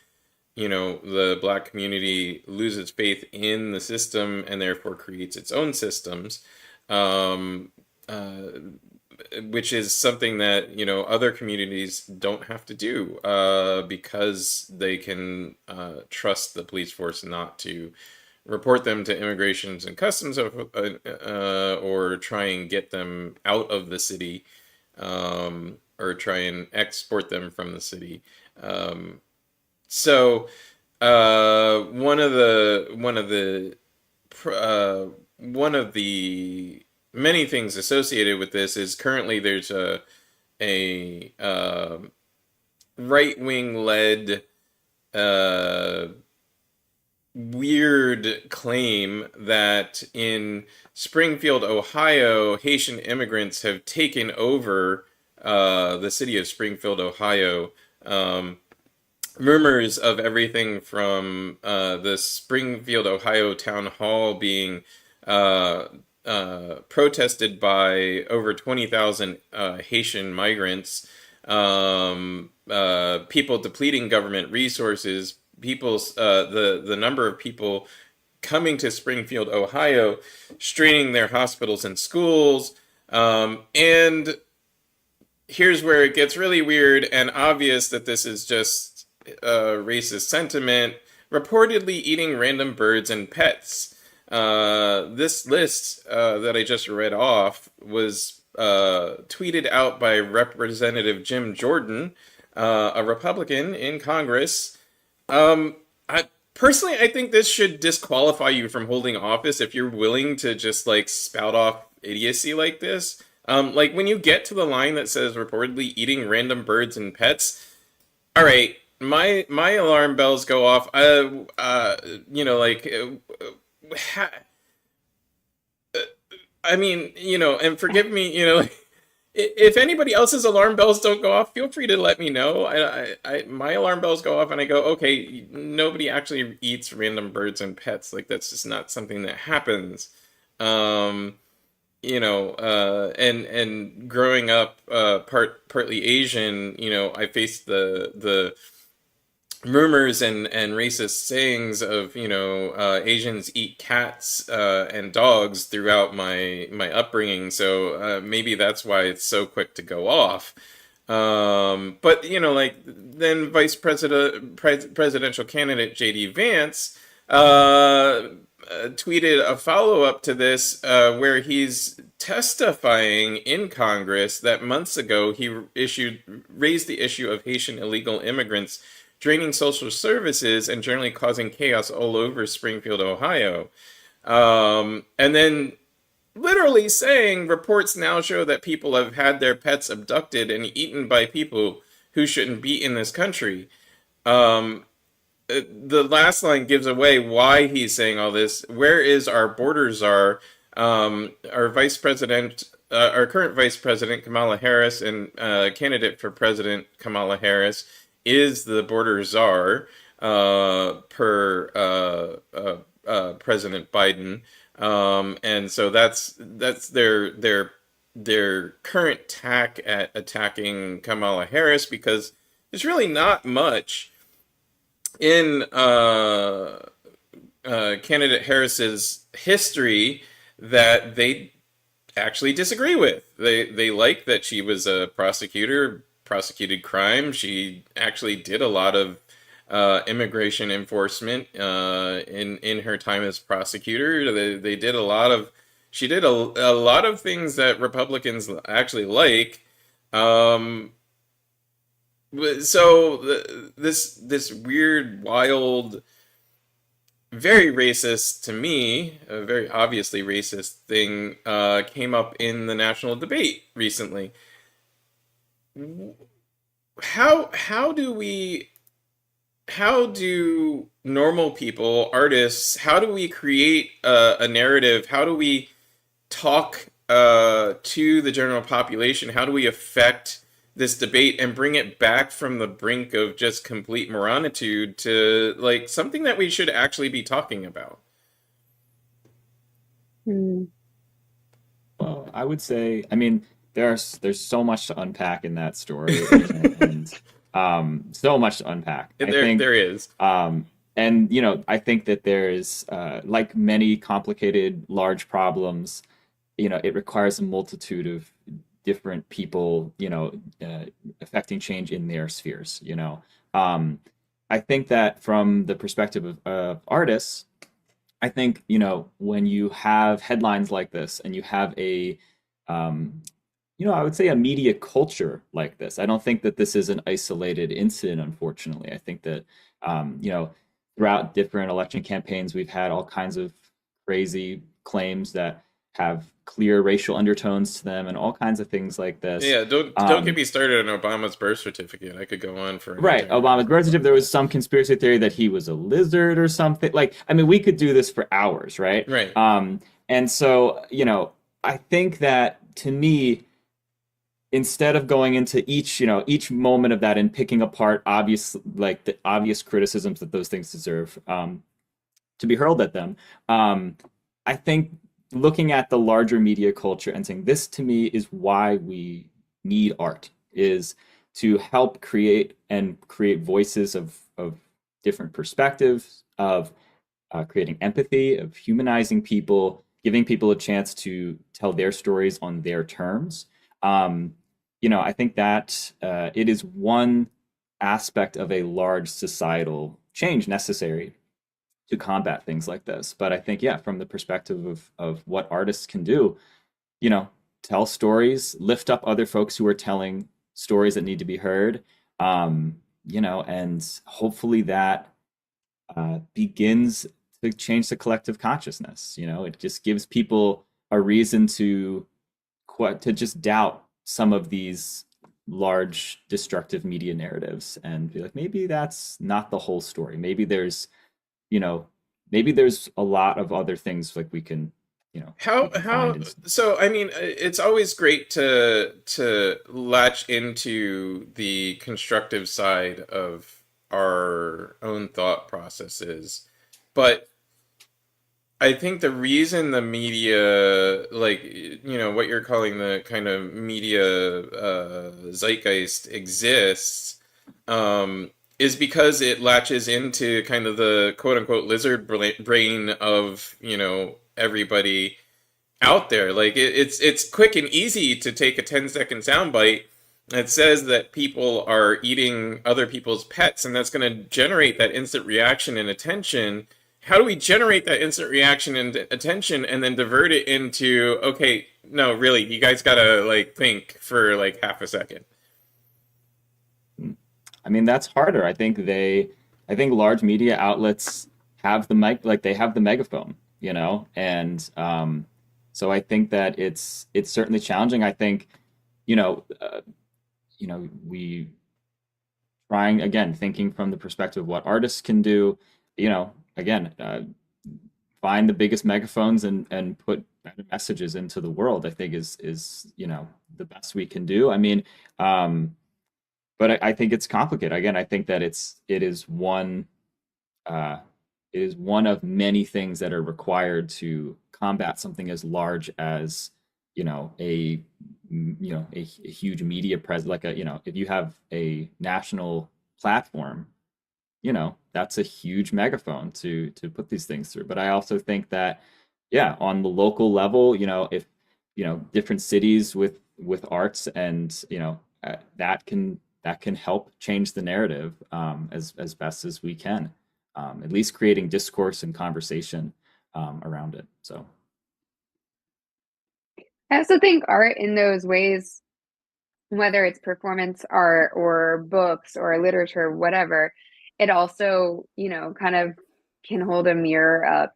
the Black community loses faith in the system and therefore creates its own systems, which is something that other communities don't have to do because they can trust the police force not to report them to immigrations and customs or try and get them out of the city, or try and export them from the city. So one of the many things associated with this is currently there's a right-wing led weird claim that in Springfield, Ohio, Haitian immigrants have taken over the city of Springfield, Ohio. Rumors of everything from the Springfield, Ohio town hall being protested by over 20,000 Haitian migrants, people depleting government resources, the number of people coming to Springfield, Ohio, straining their hospitals and schools, and here's where it gets really weird and obvious that this is just racist sentiment, reportedly eating random birds and pets. This list that I just read off was tweeted out by Representative Jim Jordan, a Republican in Congress. I think this should disqualify you from holding office if you're willing to just like spout off idiocy like this. Like when you get to the line that says reportedly eating random birds and pets, all right, my alarm bells go off. I mean, and forgive me, if anybody else's alarm bells don't go off, feel free to let me know. My alarm bells go off and I go, okay, nobody actually eats random birds and pets. Like that's just not something that happens. And growing up partly Asian, I faced the rumors and racist sayings of Asians eat cats and dogs throughout my upbringing, so maybe that's why it's so quick to go off. But like then presidential candidate JD Vance tweeted a follow up to this where he's testifying in Congress that months ago he raised the issue of Haitian illegal immigrants draining social services and generally causing chaos all over Springfield, Ohio. And then literally saying reports now show that people have had their pets abducted and eaten by people who shouldn't be in this country. The last line gives away why he's saying all this. Where is our border czar? Our vice president, our current vice president Kamala Harris, and candidate for president Kamala Harris is the border czar, per President Biden. And so that's their current tack at attacking Kamala Harris, because there's really not much in candidate Harris's history that they actually disagree with. They like that she was a prosecutor, prosecuted crime. She actually did a lot of immigration enforcement in her time as prosecutor. They did a lot of she did a lot of things that Republicans actually like. So this weird, wild, very racist to me, a very obviously racist thing came up in the national debate recently. How do normal people, artists, how do we create a narrative? How do we talk to the general population? How do we affect this debate and bring it back from the brink of just complete moronitude to like something that we should actually be talking about? Hmm. Well, I would say, I mean, there's so much to unpack in that story, and so much to unpack. I think There is. and I think that there's like many complicated, large problems, it requires a multitude of different people, affecting change in their spheres. I think that from the perspective of artists, I think, when you have headlines like this and you have I would say a media culture like this, I don't think that this is an isolated incident, unfortunately. I think that, throughout different election campaigns, we've had all kinds of crazy claims that have clear racial undertones to them and all kinds of things like this. Yeah, don't get me started on Obama's birth certificate. I could go on for an Right, entire Obama's birth certificate, there was some conspiracy theory that he was a lizard or something. Like, I mean, we could do this for hours, right? Right. And so, I think that to me, instead of going into each moment of that and picking apart the obvious criticisms that those things deserve to be hurled at them, I think looking at the larger media culture and saying this to me is why we need art, is to help create voices of different perspectives, of creating empathy, of humanizing people, giving people a chance to tell their stories on their terms. I think that it is one aspect of a large societal change necessary to combat things like this. But I think, yeah, from the perspective of what artists can do, tell stories, lift up other folks who are telling stories that need to be heard, and hopefully that begins to change the collective consciousness. It just gives people a reason to just doubt some of these large destructive media narratives and be like, maybe that's not the whole story. Maybe there's a lot of other things like we can so I mean, it's always great to latch into the constructive side of our own thought processes, but I think the reason the media, like, what you're calling the kind of media zeitgeist exists, is because it latches into kind of the quote unquote lizard brain of, everybody out there. Like it's quick and easy to take a 10-second soundbite it says that people are eating other people's pets, and that's going to generate that instant reaction and attention. How do we generate that instant reaction and attention and then divert it into, okay, no, really, you guys gotta like think for like half a second. I mean, that's harder. I think large media outlets have the like they have the megaphone, you know, and so I think that it's certainly challenging. I think, you know, we trying again, thinking from the perspective of what artists can do, you know, again, find the biggest megaphones and put better messages into the world. I think is the best we can do. I mean, but I think it's complicated. Again, I think that uh, it is one of many things that are required to combat something as large as a huge media presence. Like if you have a national platform, that's a huge megaphone to put these things through. But I also think that, yeah, on the local level, if different cities with arts and that can help change the narrative, as best as we can, at least creating discourse and conversation around it. So I also think art in those ways, whether it's performance art or books or literature, whatever, it also, kind of can hold a mirror up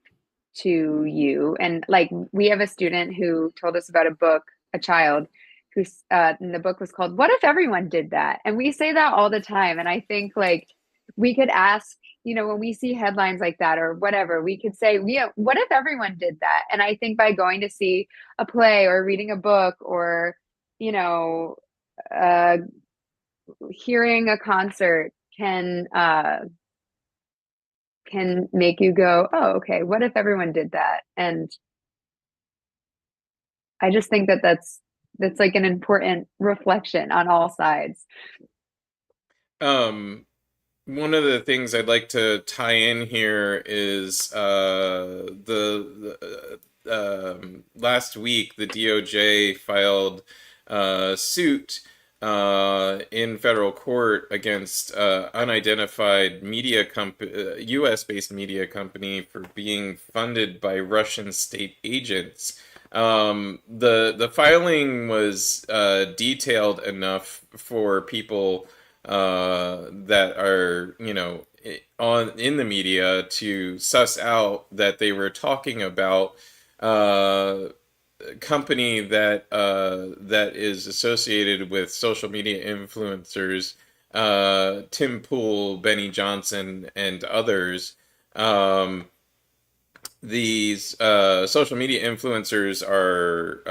to you. And like we have a student who told us about a book, a child who's and the book was called What If Everyone Did That? And we say that all the time. And I think like we could ask, when we see headlines like that or whatever, we could say, yeah, what if everyone did that? And I think by going to see a play or reading a book or, you know, uh, hearing a concert can make you go, oh, okay, what if everyone did that? And I just think that that's like an important reflection on all sides. Um, One of the things I'd like to tie in here is last week the DOJ filed a suit in federal court against unidentified U.S. based media company for being funded by Russian state agents. The filing was detailed enough for people that are, on in the media to suss out that they were talking about a company that is associated with social media influencers, Tim Pool, Benny Johnson, and others. Um, these social media influencers are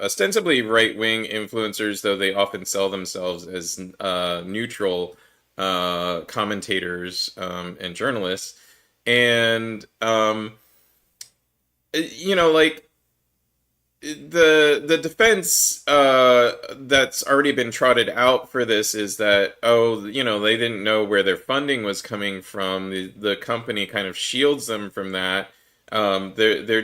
ostensibly right-wing influencers, though they often sell themselves as neutral commentators and journalists. And like the defense that's already been trotted out for this is that, oh, they didn't know where their funding was coming from. The company kind of shields them from that. They're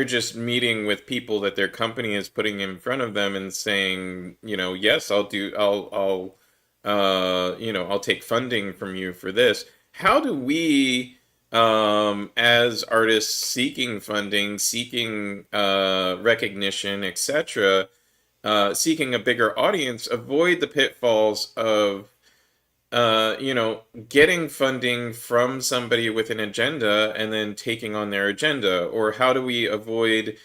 just meeting with people that their company is putting in front of them and saying, yes, I'll take funding from you for this. How do we, as artists seeking funding, seeking recognition, etc., seeking a bigger audience, avoid the pitfalls of getting funding from somebody with an agenda and then taking on their agenda? Or how do we avoid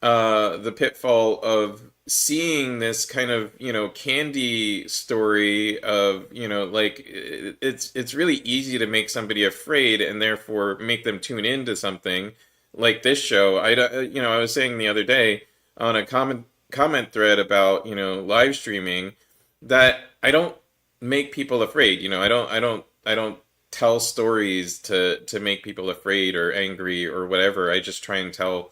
the pitfall of seeing this kind of, candy story of, like it's really easy to make somebody afraid and therefore make them tune into something like this show. I was saying the other day on a comment thread about, live streaming, that I don't make people afraid. I don't tell stories to make people afraid or angry or whatever. I just try and tell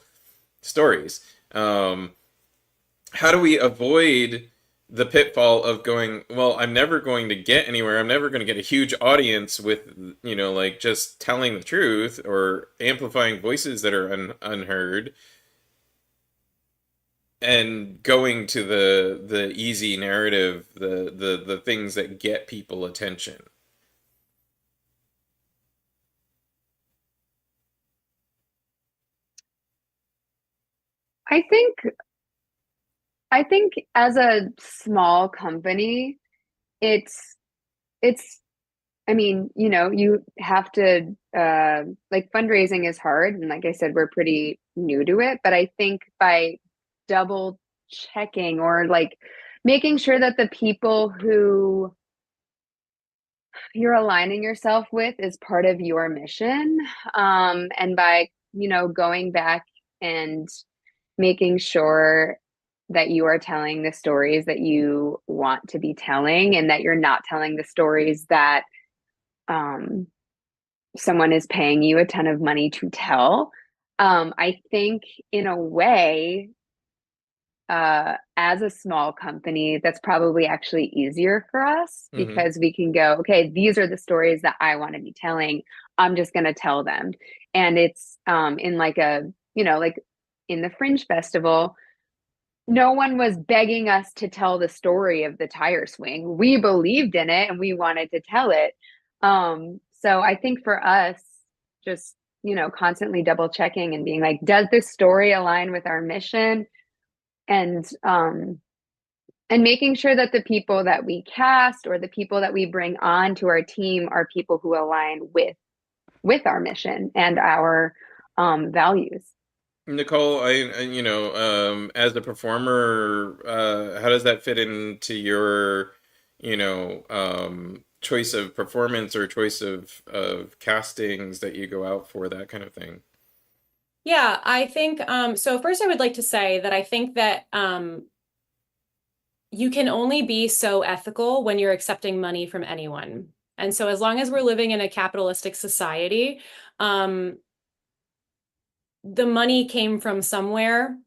stories. How do we avoid the pitfall of going, well, I'm never going to get anywhere. I'm never going to get a huge audience with, like just telling the truth or amplifying voices that are unheard. and going to the easy narrative, the things that get people attention. I think I think as a small company, it's it's I mean, you have to like fundraising is hard, and like I said, we're pretty new to it, but I think by double checking or like making sure that the people who you're aligning yourself with is part of your mission, and by, going back and making sure that you are telling the stories that you want to be telling and that you're not telling the stories that um, someone is paying you a ton of money to tell. I think in a way, as a small company, that's probably actually easier for us Hmm. because we can go, okay, these are the stories that I want to be telling. I'm just going to tell them. And it's in like like in the Fringe Festival, no one was begging us to tell the story of the tire swing. We believed in it and we wanted to tell it. So I think for us, just, constantly double checking and being like, does this story align with our mission? And and making sure that the people that we cast or the people that we bring on to our team are people who align with our mission and our values. Nicole, as a performer, how does that fit into your, choice of performance or choice of castings that you go out for, that kind of thing? Yeah, I think so first I would like to say that I think that you can only be so ethical when you're accepting money from anyone. And so as long as we're living in a capitalistic society, um, the money came from somewhere.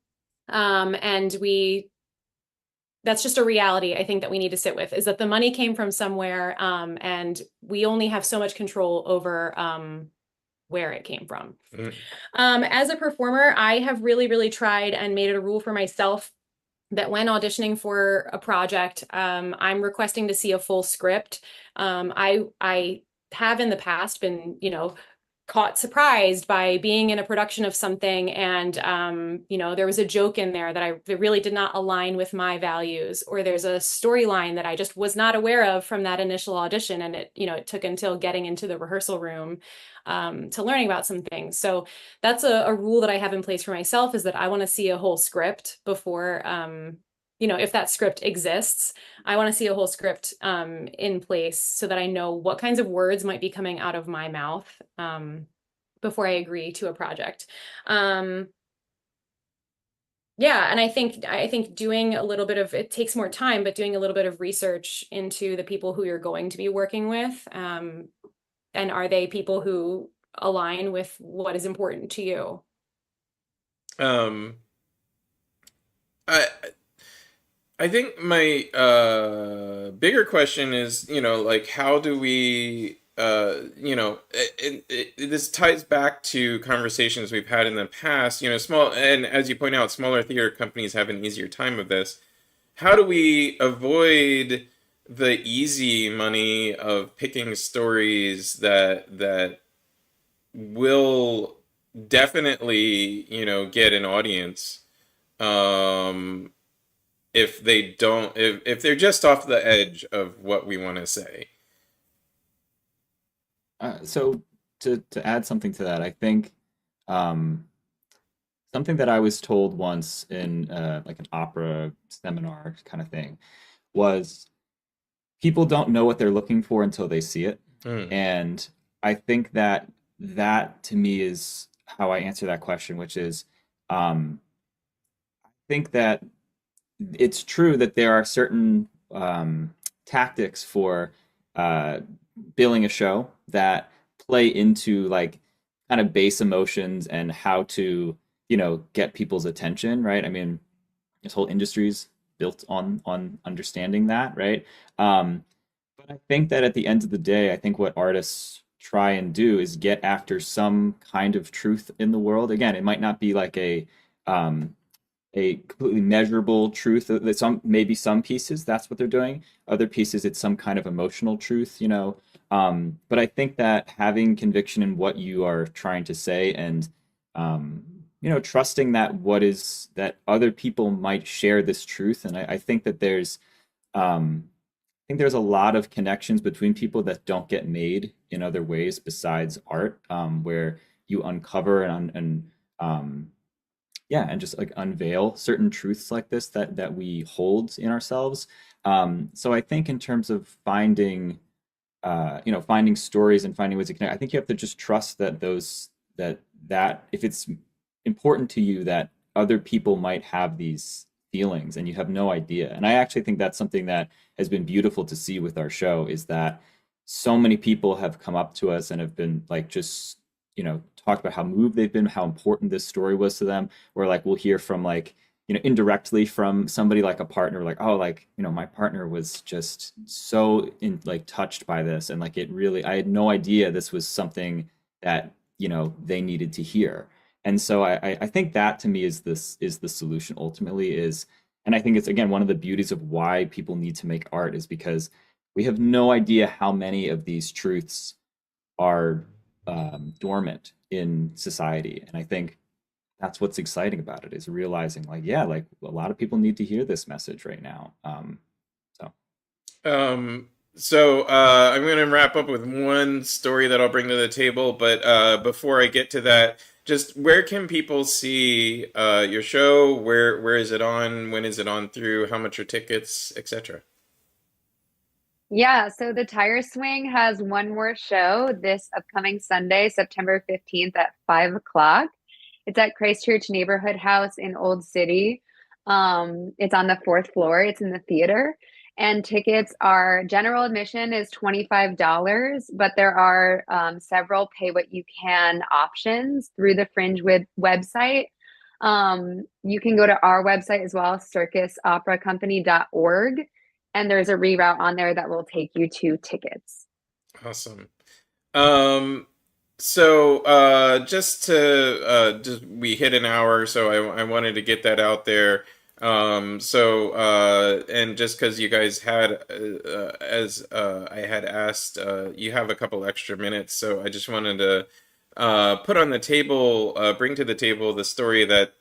And that's just a reality I think that we need to sit with, is that the money came from somewhere, and we only have so much control over where it came from. Mm. As a performer, I have really, really tried and made it a rule for myself that when auditioning for a project, I'm requesting to see a full script. I have in the past been, caught surprised by being in a production of something, and there was a joke in there that really did not align with my values, or there's a storyline that I just was not aware of from that initial audition, and it took until getting into the rehearsal room to learning about some things. So that's a rule that I have in place for myself, is that I want to see a whole script before if that script exists. I want to see a whole script in place so that I know what kinds of words might be coming out of my mouth before I agree to a project. Yeah, and I think doing a little bit of, it takes more time, but doing a little bit of research into the people who you're going to be working with, and are they people who align with what is important to you? Um, I I think my bigger question is, like, how do we, this ties back to conversations we've had in the past, small, and as you point out, smaller theater companies have an easier time of this. How do we avoid the easy money of picking stories that will definitely, get an audience? Um, if they don't, if they're just off the edge of what we want to say. So to add something to that, I think um, something that I was told once in like an opera seminar kind of thing was people don't know what they're looking for until they see it. Mm. And I think that that to me is how I answer that question, which is I think that it's true that there are certain tactics for uh, billing a show that play into like kind of base emotions and how to get people's attention, right? I mean, this whole industry is built on understanding that, right? But I think that at the end of the day, I think what artists try and do is get after some kind of truth in the world. Again, it might not be like um, a completely measurable truth. That maybe some pieces that's what they're doing. Other pieces it's some kind of emotional truth, you know. But I think that having conviction in what you are trying to say and you know, trusting that that other people might share this truth. And I think that I think there's a lot of connections between people that don't get made in other ways besides art, where you uncover and yeah, and just like unveil certain truths like this that we hold in ourselves. So I think in terms of finding, you know, finding stories and finding ways to connect, I think you have to just trust that that if it's important to you that other people might have these feelings and you have no idea. And I actually think that's something that has been beautiful to see with our show is that so many people have come up to us and have been like just, you know, talked about how moved they've been, how important this story was to them. Or like we'll hear from like, you know, indirectly from somebody like a partner, like, oh, like, you know, my partner was just so like touched by this. And like it really, I had no idea this was something that, you know, they needed to hear. And so I think that to me is the solution ultimately is, and I think it's again one of the beauties of why people need to make art is because we have no idea how many of these truths are dormant in society. And I think that's what's exciting about it is realizing like, yeah, like a lot of people need to hear this message right now. So I'm going to wrap up with one story that I'll bring to the table, but before I get to that, just where can people see your show? Where is it on? When is it on through? How much are tickets, etc.? Yeah, so the Tire Swing has one more show this upcoming Sunday, September 15th at 5 o'clock. It's at Christchurch Neighborhood House in Old City. It's on the fourth floor. It's in the theater. And tickets are general admission is $25, but there are several pay what you can options through the Fringe website. You can go to our website as well, circusoperacompany.org, and there's a reroute on there that will take you to tickets. Awesome. Just to we hit an hour, so I wanted to get that out there. And just because you guys had, as I had asked, you have a couple extra minutes, so I just wanted to put on the table, bring to the table the story that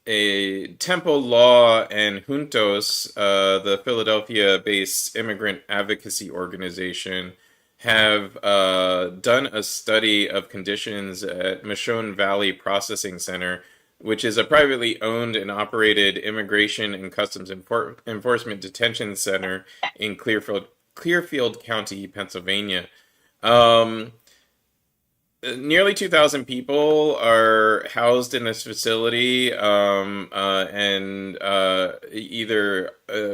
a Temple Law and Juntos, the Philadelphia-based immigrant advocacy organization, have done a study of conditions at Michonne Valley Processing Center, which is a privately owned and operated immigration and customs enforcement detention center in Clearfield County, Pennsylvania. Nearly 2,000 people are housed in this facility, and either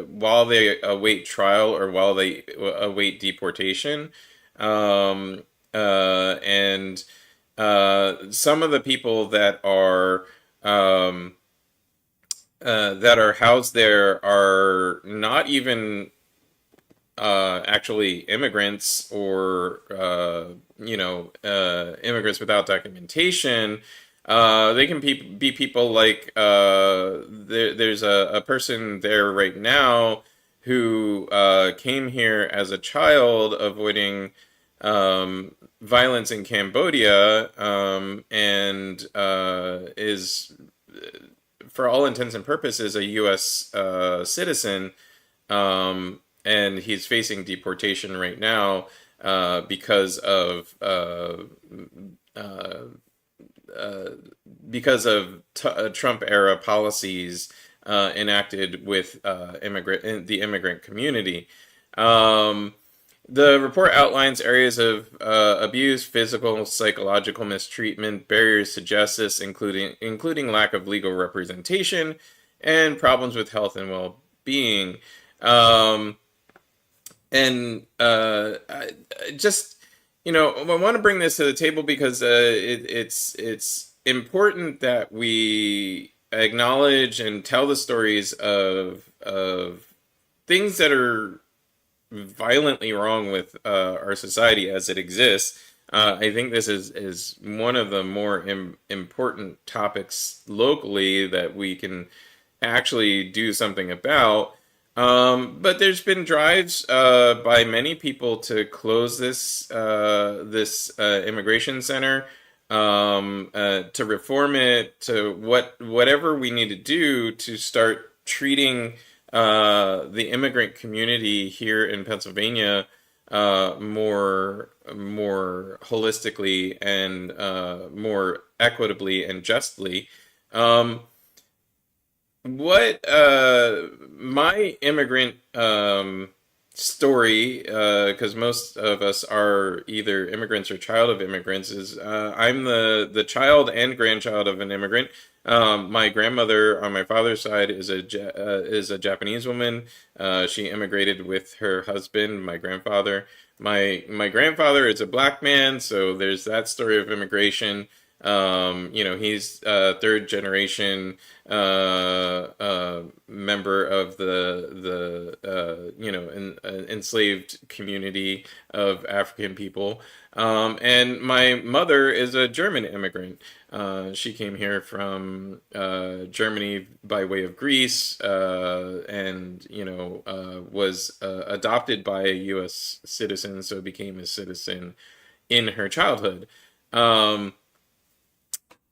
while they await trial or while they await deportation. And some of the people that are housed there are not even actually immigrants or immigrants without documentation. They can be people like there's a person there right now who came here as a child avoiding violence in Cambodia, and is, for all intents and purposes, a U.S. Citizen, and he's facing deportation right now because of Trump era policies enacted with the immigrant community. The report outlines areas of abuse, physical, psychological mistreatment, barriers to justice, including lack of legal representation, and problems with health and well-being. I just, I want to bring this to the table because it's important that we acknowledge and tell the stories of things that are violently wrong with our society as it exists. I think this is one of the more important topics locally that we can actually do something about. But there's been drives by many people to close this immigration center, to reform it, to whatever we need to do to start treating the immigrant community here in Pennsylvania more holistically and more equitably and justly. Um, what my immigrant story, because most of us are either immigrants or child of immigrants, is I'm the child and grandchild of an immigrant. My grandmother on my father's side is is a Japanese woman. She immigrated with her husband, my grandfather. My grandfather is a black man, so there's that story of immigration. He's third generation member of the enslaved community of African people. And my mother is a German immigrant. She came here from Germany by way of Greece, and was adopted by a U.S. citizen, so became a citizen in her childhood. Um,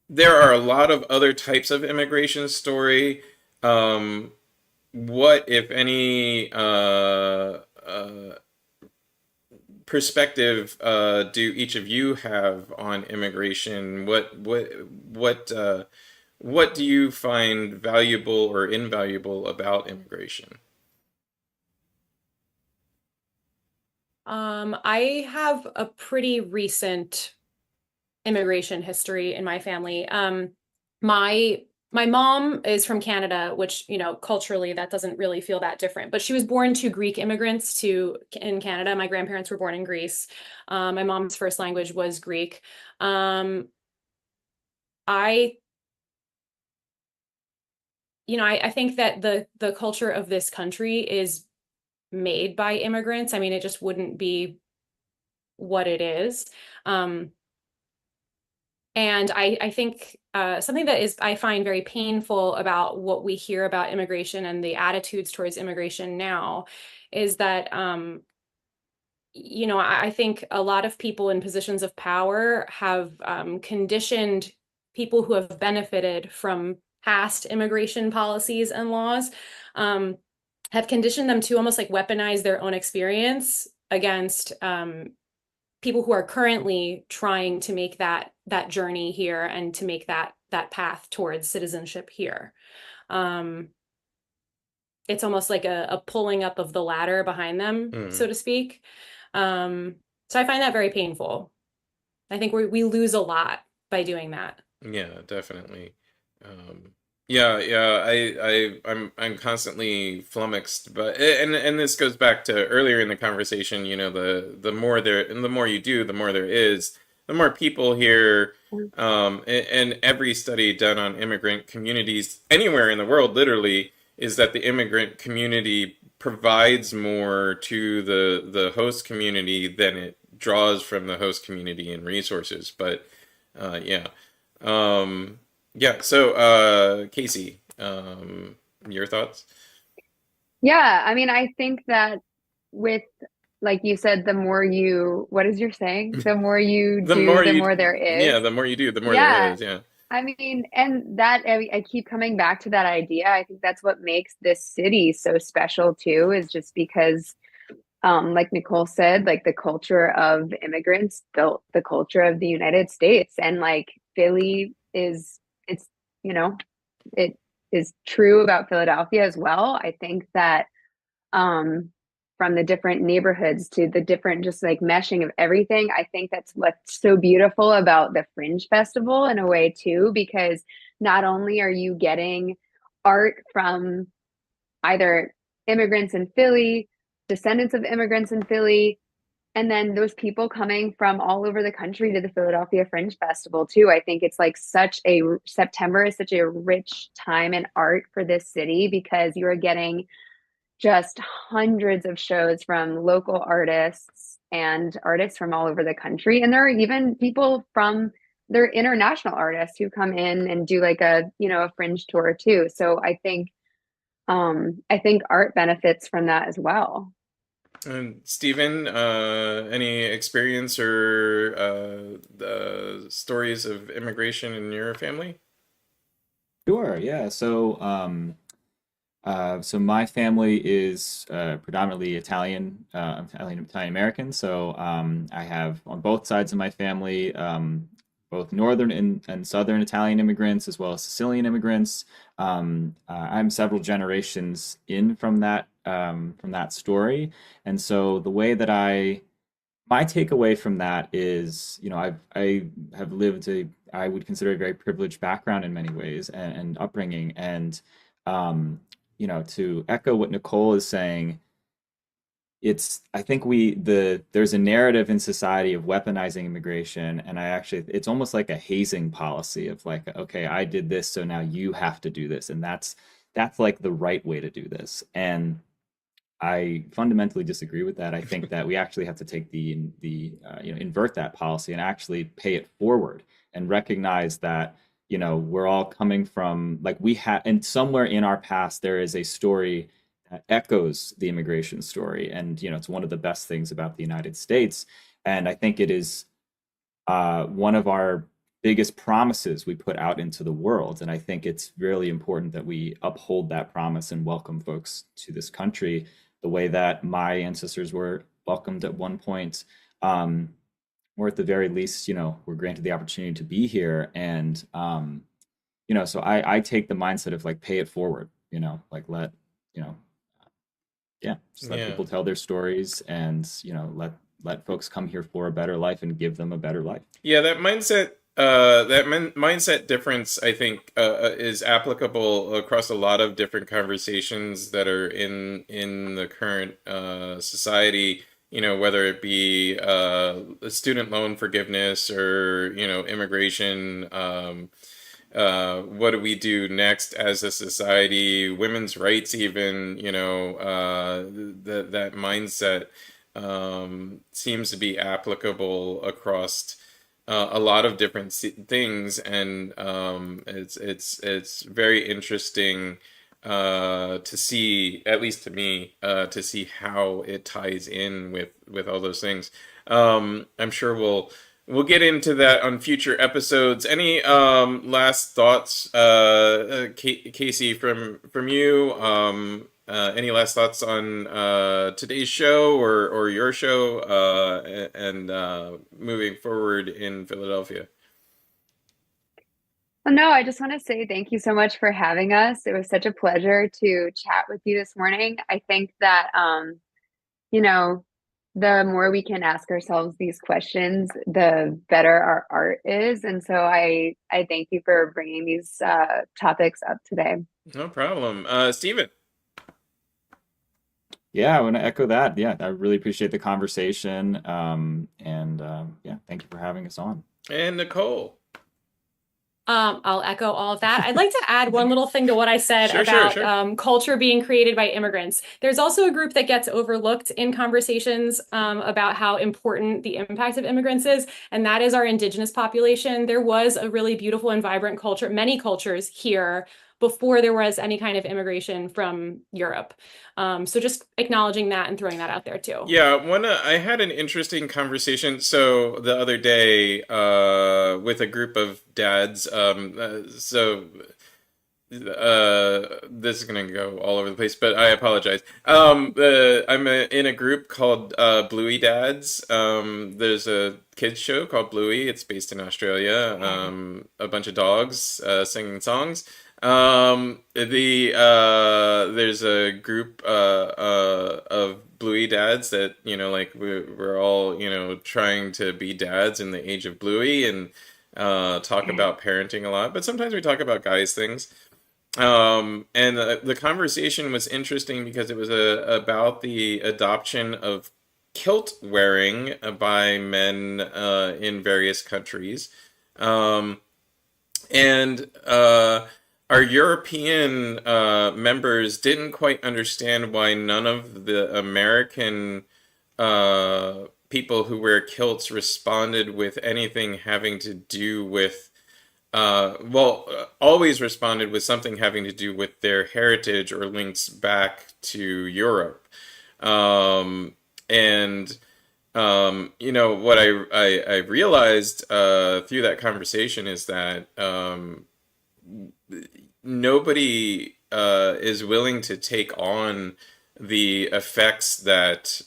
there are a lot of other types of immigration story. Um, what, if any, perspective do each of you have on immigration? What do you find valuable or invaluable about immigration? I have a pretty recent immigration history in my family. My mom is from Canada, which, culturally that doesn't really feel that different. But she was born to Greek immigrants in Canada. My grandparents were born in Greece. My mom's first language was Greek. Um, I, I think that the culture of this country is made by immigrants. I mean, it just wouldn't be what it is. Um, And I think something that I find very painful about what we hear about immigration and the attitudes towards immigration now is that, I think a lot of people in positions of power have conditioned people who have benefited from past immigration policies and laws, um, have conditioned them to almost like weaponize their own experience against people who are currently trying to make that journey here and to make that path towards citizenship here. Um, it's almost like a pulling up of the ladder behind them, so Hmm. to speak. So I find that very painful. I think we lose a lot by doing that. Yeah, definitely. Um, yeah. I'm constantly flummoxed, but and this goes back to earlier in the conversation. The more there, and the more you do, the more there is, the more people here. And every study done on immigrant communities anywhere in the world, literally, is that the immigrant community provides more to the host community than it draws from the host community in resources. But yeah. Um, yeah, so Casie, your thoughts? Yeah, I mean, I think that with, like you said, what is your saying? The more you The do, more the you, more there is. yeah, the more you do, the more there Yeah, is, yeah. I mean, and I keep coming back to that idea. I think that's what makes this city so special too, is just because, like Nicole said, like the culture of immigrants built the culture of the United States. And like Philly it's, you know, it is true about Philadelphia as well. I think that um, from the different neighborhoods to the different just like meshing of everything. I think that's what's so beautiful about the Fringe Festival in a way too, because not only are you getting art from either immigrants in Philly, descendants of immigrants in Philly, and then those people coming from all over the country to the Philadelphia Fringe Festival too. I think it's like September is such a rich time in art for this city because you are getting just hundreds of shows from local artists and artists from all over the country. And there are even people from they're international artists who come in and do like a, a fringe tour too. So I think art benefits from that as well. And Stephen, any experience or stories of immigration in your family? Sure, yeah. So my family is predominantly Italian American. So I have on both sides of my family, both northern and southern Italian immigrants, as well as Sicilian immigrants. I'm several generations in from that story, and so the way that my takeaway from that is, I have lived I would consider a very privileged background in many ways and upbringing, and um, to echo what Nicole is saying, I think there's a narrative in society of weaponizing immigration, and it's almost like a hazing policy of like, okay, I did this, so now you have to do this, and that's like the right way to do this. And I fundamentally disagree with that. I think that we actually have to take invert that policy and actually pay it forward and recognize that we're all coming from, like, and somewhere in our past there is a story that echoes the immigration story, and it's one of the best things about the United States. And I think it is one of our biggest promises we put out into the world. And I think it's really important that we uphold that promise and welcome folks to this country the way that my ancestors were welcomed at one point, or at the very least, were granted the opportunity to be here. And, so I take the mindset of like, pay it forward, like just let Yeah. people tell their stories, and, let folks come here for a better life and give them a better life. Yeah, that mindset difference, I think, is applicable across a lot of different conversations that are in the current society. Whether it be student loan forgiveness or immigration. What do we do next as a society? Women's rights, even. That mindset seems to be applicable across a lot of different things, and it's very interesting to see, at least to me, to see how it ties in with all those things. I'm sure we'll get into that on future episodes. Any last thoughts, Casie, from you? Any last thoughts on today's show or your show and moving forward in Philadelphia? Well, no, I just want to say thank you so much for having us. It was such a pleasure to chat with you this morning. I think that, you know, the more we can ask ourselves these questions, the better our art is. And so I thank you for bringing these topics up today. No problem. Stephen. Yeah, I want to echo that. Yeah, I really appreciate the conversation. Yeah, thank you for having us on. And Nicole. I'll echo all of that. I'd like to add one little thing to what I said Sure, about sure. Culture being created by immigrants. There's also a group that gets overlooked in conversations about how important the impact of immigrants is, and that is our indigenous population. There was a really beautiful and vibrant culture, many cultures here before there was any kind of immigration from Europe. So just acknowledging that and throwing that out there too. Yeah, I had an interesting conversation the other day with a group of dads. This is gonna go all over the place, but I apologize. I'm in a group called Bluey Dads. There's a kids show called Bluey. It's based in Australia. A bunch of dogs singing songs. There's a group of Bluey dads that like we're all trying to be dads in the age of Bluey and talk about parenting a lot, but sometimes we talk about guys things. And the conversation was interesting because it was about the adoption of kilt wearing by men in various countries, and our European members didn't quite understand why none of the American people who wear kilts responded with anything having to do with always responded with something having to do with their heritage or links back to Europe. And what I realized through that conversation is that nobody is willing to take on the effects that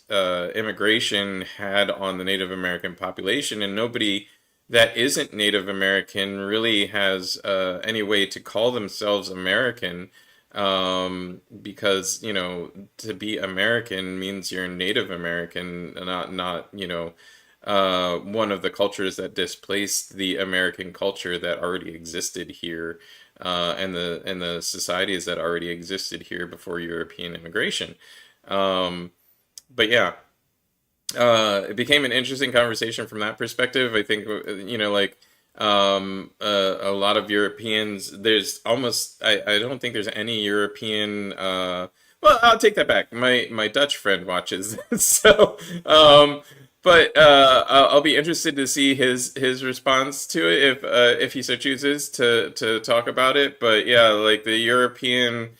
immigration had on the Native American population, and nobody that isn't Native American really has any way to call themselves American, because to be American means you're Native American, not one of the cultures that displaced the American culture that already existed here, and the societies that already existed here before European immigration. But yeah, it became an interesting conversation from that perspective. I think, a lot of Europeans, there's almost, I don't think there's any European, well, I'll take that back. My Dutch friend watches this, so, but I'll be interested to see his response to it if he so chooses to talk about it. But yeah, like the Europeans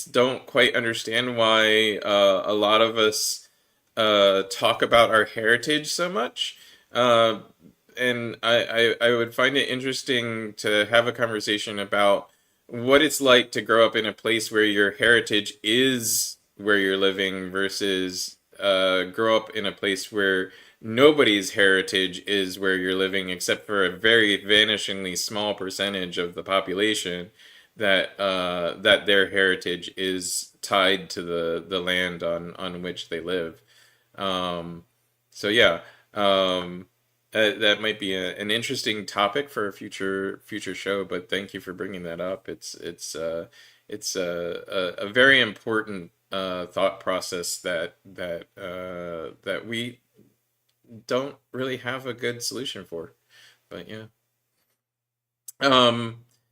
don't quite understand why a lot of us talk about our heritage so much. And I would find it interesting to have a conversation about what it's like to grow up in a place where your heritage is where you're living versus grow up in a place where nobody's heritage is where you're living, except for a very vanishingly small percentage of the population that that their heritage is tied to the land on which they live. So yeah, that might be an interesting topic for a future show. But thank you for bringing that up. It's a very important thought process that we don't really have a good solution for. But yeah.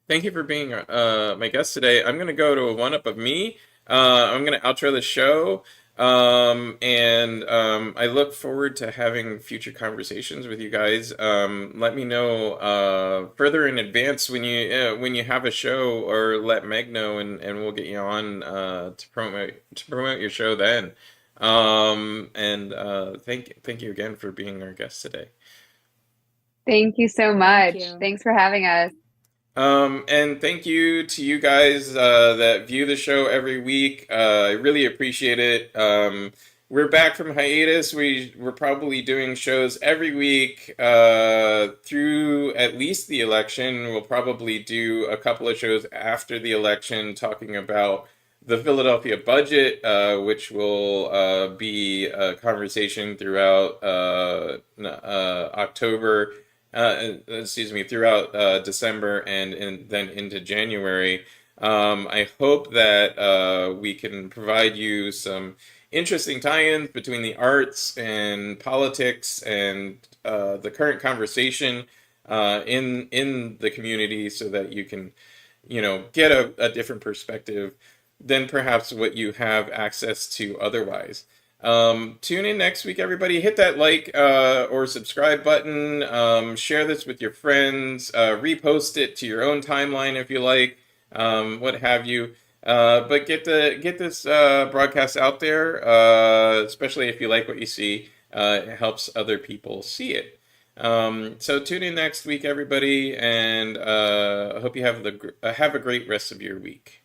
Thank you for being my guest today. I'm gonna go to a one-up of me. I'm gonna outro the show, and I look forward to having future conversations with you guys. Let me know further in advance when you have a show, or let Meg know, and we'll get you on to promote your show then. And thank you again for being our guest today. Thank you so Thank much. you. Thanks for having us. And thank you to you guys that view the show every week. I really appreciate it. We're back from hiatus. We're probably doing shows every week through at least the election. We'll probably do a couple of shows after the election talking about the Philadelphia budget, which will be a conversation throughout October. Throughout December and then into January. I hope that we can provide you some interesting tie-ins between the arts and politics and the current conversation in the community, so that you can, get a different perspective than perhaps what you have access to otherwise. Tune in next week, everybody. Hit that like or subscribe button. Share this with your friends. Repost it to your own timeline if you like, what have you. But get this broadcast out there, especially if you like what you see. It helps other people see it. So tune in next week, everybody, and I hope you have a great rest of your week.